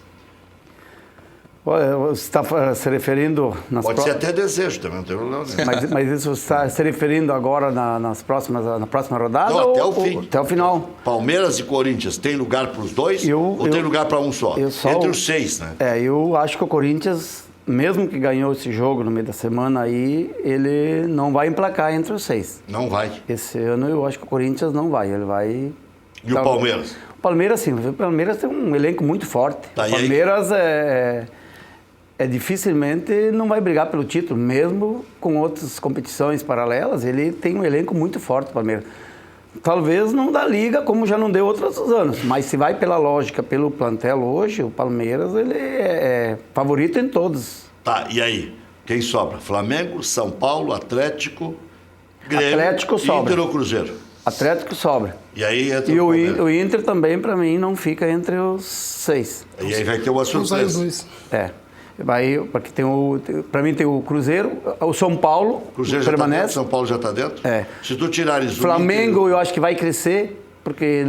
Você está se referindo... Pode ser até desejo também, não tem problema. Mas isso está se referindo agora na próxima rodada? Não, até o fim. Até o final. Palmeiras e Corinthians, tem lugar para os dois ou tem lugar para um só? Entre os 6, né? Eu acho que o Corinthians, mesmo que ganhou esse jogo no meio da semana aí, ele não vai emplacar entre os 6. Não vai. Esse ano eu acho que o Corinthians não vai, ele vai... E o Palmeiras? O Palmeiras, sim. O Palmeiras tem um elenco muito forte. O Palmeiras dificilmente não vai brigar pelo título, mesmo com outras competições paralelas, ele tem um elenco muito forte, o Palmeiras. Talvez não dá liga, como já não deu outros anos, mas se vai pela lógica, pelo plantel hoje, o Palmeiras ele é favorito em todos. Tá, e aí? Quem sobra? Flamengo, São Paulo, Atlético, Grêmio, Atlético sobra. Inter ou Cruzeiro? Atlético sobra. E aí entra o Inter também, para mim, não fica entre os 6. E aí vai ter uma surpresa. Porque para mim tem o Cruzeiro, o São Paulo, Cruzeiro permanece. Já tá dentro, São Paulo já está dentro? Se tu tirares o Flamengo, Inter, eu acho que vai crescer, porque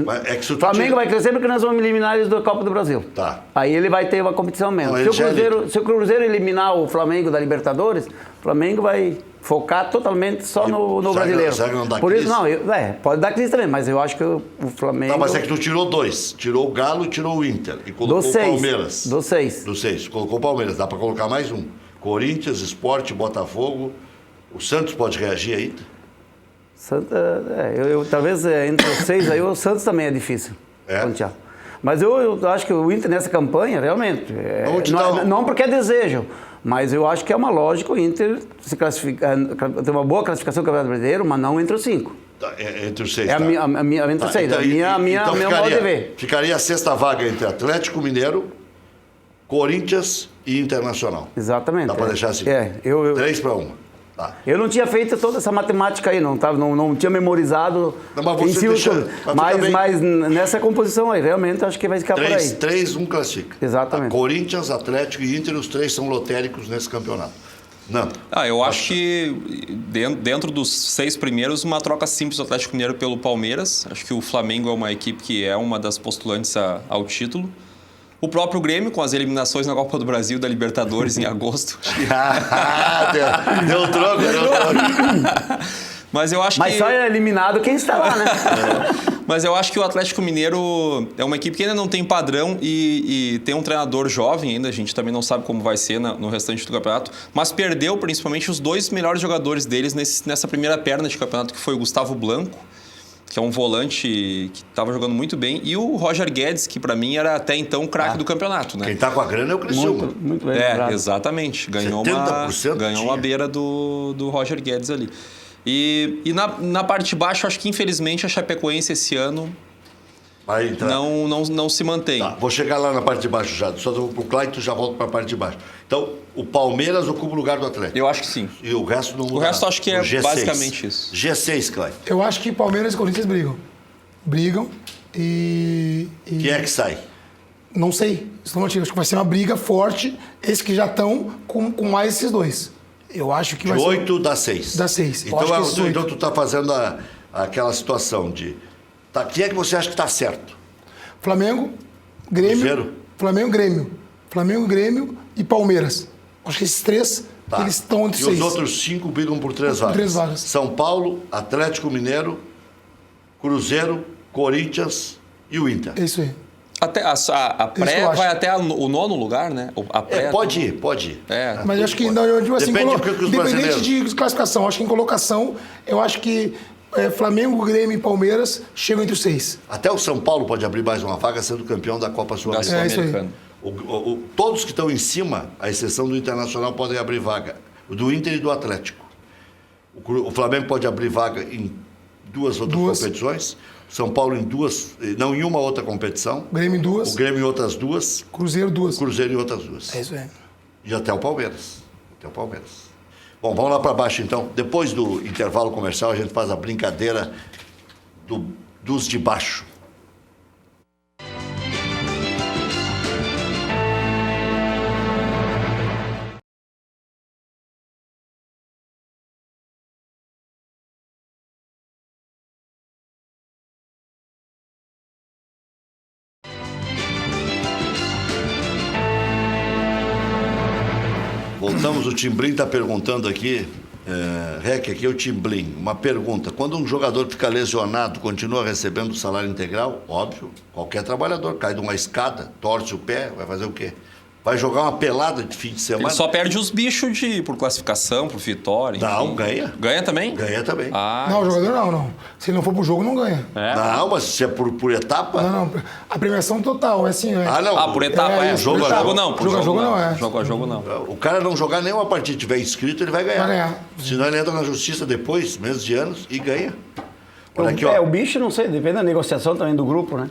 Flamengo vai crescer porque nós vamos eliminar eles da Copa do Brasil. Tá. Aí ele vai ter uma competição menos. Se o Cruzeiro eliminar o Flamengo da Libertadores, o Flamengo vai focar totalmente só no brasileiro. Será que não dá Por crise? isso, não, pode dar crise também, mas eu acho que o Flamengo... Tá, mas é que tu tirou 2. Tirou o Galo e tirou o Inter. E colocou o Palmeiras. Do 6. Do 6. Colocou o Palmeiras. Dá para colocar mais um. Corinthians, Sport, Botafogo. O Santos pode reagir ainda? Talvez entre os 6 aí o Santos também é difícil. Mas eu acho que o Inter nessa campanha, realmente... Não porque é desejo. Mas eu acho que é uma lógica o Inter se classificar, ter uma boa classificação do Campeonato Brasileiro, mas não entre os 5. Entre os 6. Entre os 6. Então modo de ver. Ficaria a 6ª vaga entre Atlético Mineiro, Corinthians e Internacional. Exatamente. Dá para deixar assim? 3-1. Tá. Eu não tinha feito toda essa matemática aí, não tinha memorizado Não, mas você deixa, mas nessa composição aí, realmente acho que vai ficar por aí. 3-1 classifica. Exatamente. Corinthians, Atlético e Inter, os 3 são lotéricos nesse campeonato. Não. Eu acho que dentro dos 6 primeiros, uma troca simples do Atlético Mineiro pelo Palmeiras. Acho que o Flamengo é uma equipe que é uma das postulantes ao título. O próprio Grêmio, com as eliminações na Copa do Brasil da Libertadores em agosto. Deu troco. Mas eu acho Mas só é eliminado quem está lá, né? Mas eu acho que o Atlético Mineiro é uma equipe que ainda não tem padrão e tem um treinador jovem ainda, a gente também não sabe como vai ser no restante do campeonato, mas perdeu principalmente os 2 melhores jogadores deles nessa primeira perna de campeonato, que foi o Gustavo Blanco, que é um volante que estava jogando muito bem, e o Roger Guedes, que para mim era até então o craque do campeonato, né? Quem tá com a grana é o Criciúma. Muito bem. Exatamente. Ganhou uma beira do Roger Guedes ali. E na parte de baixo, acho que infelizmente a Chapecoense esse ano não se mantém. Tá, vou chegar lá na parte de baixo já. Só vou pro Clayton, já volto para a parte de baixo. Então, o Palmeiras ocupa o lugar do Atlético. Eu acho que sim. E o resto não muda. O resto acho que é G6. basicamente isso. G6, Clayton. Eu acho que Palmeiras e Corinthians brigam e... Quem é que sai? Não sei. Acho que vai ser uma briga forte. Esses que já estão com mais esses 2. Eu acho que vai ser... 8 dá 6. Dá 6. Então tu tá fazendo aquela situação de... Tá, quem é que você acha que tá certo? Flamengo, Grêmio... Cruzeiro? Flamengo, Grêmio e Palmeiras. Acho que esses 3, eles estão entre 6. E os outros 5 brigam por 3 vagas. 3 vagas. São Paulo, Atlético Mineiro, Cruzeiro, Corinthians e o Inter. É isso aí. Até a pré vai até o 9º lugar, né? A pré, pode ir. Mas eu acho que ainda, assim, independente de classificação, acho que em colocação, eu acho que Flamengo, Grêmio e Palmeiras chegam entre os 6. Até o São Paulo pode abrir mais uma vaga sendo campeão da Copa Sul-Americana. Todos que estão em cima, à exceção do Internacional, podem abrir vaga. O do Inter e do Atlético. O Flamengo pode abrir vaga em 2 outras competições. São Paulo em 2, não em uma outra competição. Grêmio em 2. O Grêmio em outras 2. Cruzeiro 2. Cruzeiro em outras 2. É isso aí. E até o Palmeiras. Bom, vamos lá para baixo então. Depois do intervalo comercial, a gente faz a brincadeira dos de baixo. Voltamos, o Timblim está perguntando aqui, Rec, aqui é o Timblim, uma pergunta, quando um jogador fica lesionado, continua recebendo salário integral? Óbvio, qualquer trabalhador cai de uma escada, torce o pé, vai fazer o quê? Vai jogar uma pelada de fim de semana? Ele só perde os bichos por classificação, por vitória, enfim. Não, ganha. Ganha também? Ganha também. Não, o jogador não. Se ele não for pro jogo, não ganha. Não, mas se é por etapa... Não. A premiação total é assim, não. Por etapa, Jogo a jogo não. Jogo a jogo não. O cara não jogar nenhuma partida, tiver inscrito, ele vai ganhar. Vai ganhar. Senão ele entra na justiça depois, meses de anos, e ganha. Olha aqui, ó. O bicho, não sei, depende da negociação também do grupo, né?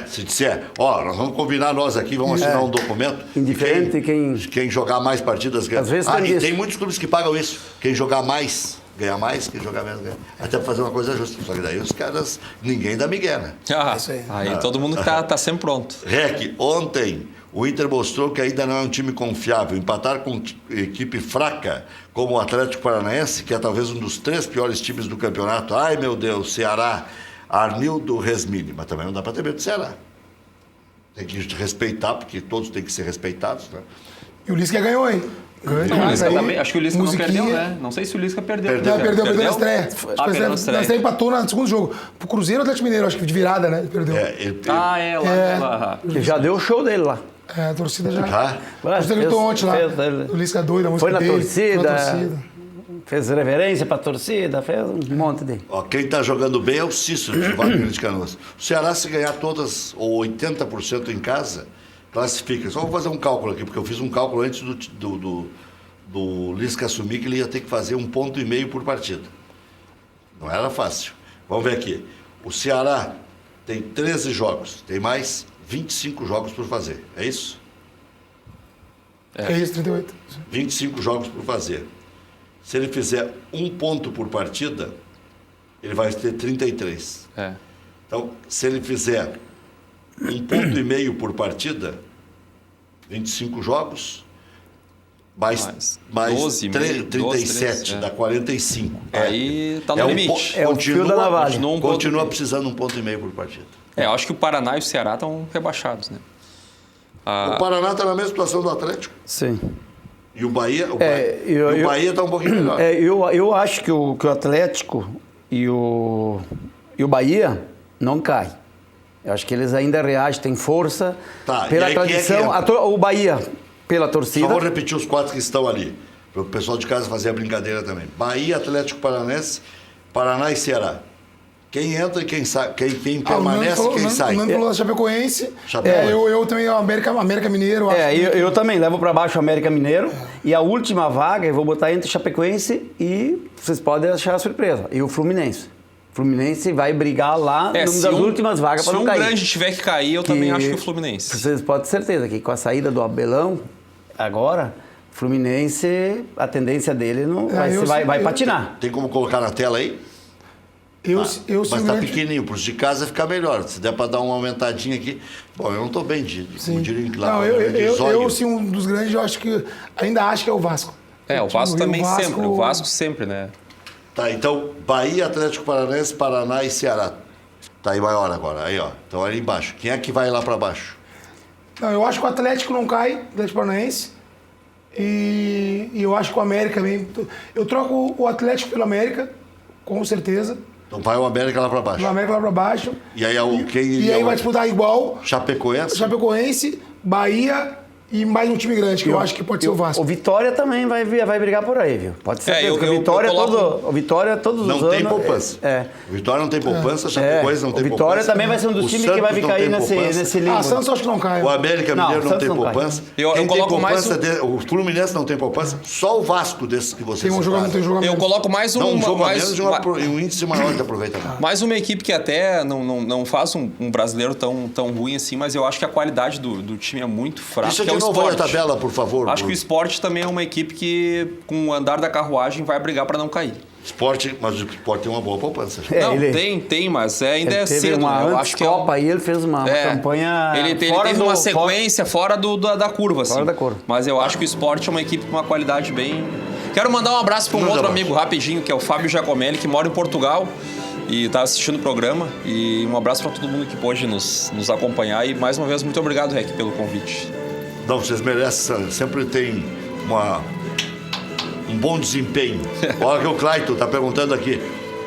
Se disser, nós vamos combinar nós aqui, vamos assinar um documento. Indiferente quem jogar mais partidas ganha. Às vezes e tem muitos clubes que pagam isso. Quem jogar mais, ganha mais, quem jogar menos, ganha. Até pra fazer uma coisa justa. Só que daí os caras, ninguém dá migué, né? Aí todo mundo tá sempre pronto. Rec, ontem o Inter mostrou que ainda não é um time confiável. Empatar com equipe fraca, como o Atlético Paranaense, que é talvez um dos 3 piores times do campeonato. Ai, meu Deus, Ceará... Arnildo Resmini, mas também não dá para ter medo do Ceará. Tem que respeitar, porque todos têm que ser respeitados, né? E o Lisca ganhou, hein? Acho que o Lisca não perdeu, né? Não sei se o Lisca perdeu. Perdeu na estreia. Na estreia empatou no segundo jogo. Pro Cruzeiro ou Atlético Mineiro, acho que de virada, né? Ele perdeu. Lá. Já deu o show dele lá. A torcida já. Já? A torcida gritou ontem lá. O Lisca doido, a música foi na dele. torcida. Fez reverência pra torcida, fez um monte de... Quem tá jogando bem é o Cícero, de Wagner de Canoas. O Ceará, se ganhar todas, ou 80% em casa, classifica. Só vou fazer um cálculo aqui, porque eu fiz um cálculo antes do Lisca assumir que ele ia ter que fazer 1,5 ponto por partida. Não era fácil. Vamos ver aqui. O Ceará tem 13 jogos, tem mais 25 jogos por fazer. É isso? É isso, 38. 25 jogos por fazer. Se ele fizer 1 ponto por partida, ele vai ter 33. Então, se ele fizer 1,5 ponto por partida, 25 jogos, mais 12, 37, 12, dá 45. Aí tá no limite. É o fio da navalha. Continua precisando 1,5 ponto por partida. Eu acho que o Paraná e o Ceará estão rebaixados, né? O Paraná está na mesma situação do Atlético. Sim. E o Bahia está um pouquinho melhor. Eu acho que o Atlético e o Bahia não caem. Eu acho que eles ainda reagem, têm força. Tá, pela aí, tradição. O Bahia, pela torcida. Só vou repetir os 4 que estão ali, para o pessoal de casa fazer a brincadeira também. Bahia, Atlético Paranaense, Paraná e Ceará. Quem entra e quem sai, quem permanece e quem sai. O Nando falou da Chapecoense. Eu também, América Mineiro. Eu também levo para baixo o América Mineiro. E a última vaga eu vou botar entre Chapecoense e vocês podem achar a surpresa. E o Fluminense. O Fluminense vai brigar lá numa das últimas vagas para não cair. Se um grande tiver que cair, eu também acho que o Fluminense. Vocês podem ter certeza que com a saída do Abelão, agora, o Fluminense, a tendência dele não vai patinar. Tem como colocar na tela aí? Mas está pequenininho, para os de casa ficar melhor. Se der para dar uma aumentadinha aqui. Bom, eu não estou bem de lá. Não, eu sim, um dos grandes, eu acho que ainda acho que é o Vasco. O Vasco também sempre. O Vasco sempre, né? Tá, então, Bahia, Atlético Paranaense, Paraná e Ceará. Tá aí maior agora. Aí, ó. Então, ali embaixo. Quem é que vai lá para baixo? Não, eu acho que o Atlético não cai, Atlético Paranaense. E eu acho que o América também. Eu troco o Atlético pelo América, com certeza. Então vai o América lá para baixo. O América lá para baixo. E aí, quem vai disputar igual. Chapecoense, Bahia e mais um time grande, que eu acho que pode ser o Vasco. O Vitória também vai brigar por aí, viu? Pode ser. O Vitória todos os anos... Não tem poupança. O Vitória não tem poupança, Chapecoense não tem poupança. O Vitória também vai ser um dos times que vai cair nesse limbo. Santos acho que não cai. O América Mineiro não tem poupança. Eu coloco mais o Fluminense não tem poupança. Só o Vasco desses que vocês tem Eu coloco mais um índice maior de aproveitamento. Mais uma equipe que até não faz um brasileiro tão ruim assim, mas eu acho que a qualidade do time é muito fraca. Deixa de novo a tabela, por favor. Acho que o Sport também é uma equipe que, com o andar da carruagem, vai brigar para não cair. Mas o Sport tem uma boa poupança. Tem, mas ainda é cedo. Eu acho que aí ele fez uma campanha. Ele teve uma sequência fora da curva, assim. Fora da curva. Mas eu acho que o Sport é uma equipe com uma qualidade bem. Quero mandar um abraço para um outro amigo rapidinho, que é o Fábio Giacomelli, que mora em Portugal e está assistindo o programa. E um abraço para todo mundo que pôde nos acompanhar. E mais uma vez, muito obrigado, Rec, pelo convite. Não, vocês merecem, sempre tem um bom desempenho. Olha que o Clayton está perguntando aqui.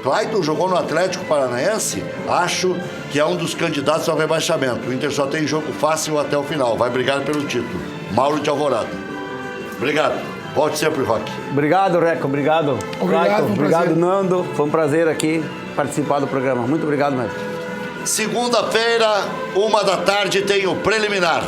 Clayton jogou no Atlético Paranaense? Acho que é um dos candidatos ao rebaixamento. O Inter só tem jogo fácil até o final. Vai brigar pelo título. Mauro de Alvorada. Obrigado. Volte sempre, Roque. Obrigado, Reco. Obrigado. Obrigado, Nando. Foi um prazer aqui participar do programa. Muito obrigado mesmo. Segunda-feira, 13h, tem o preliminar.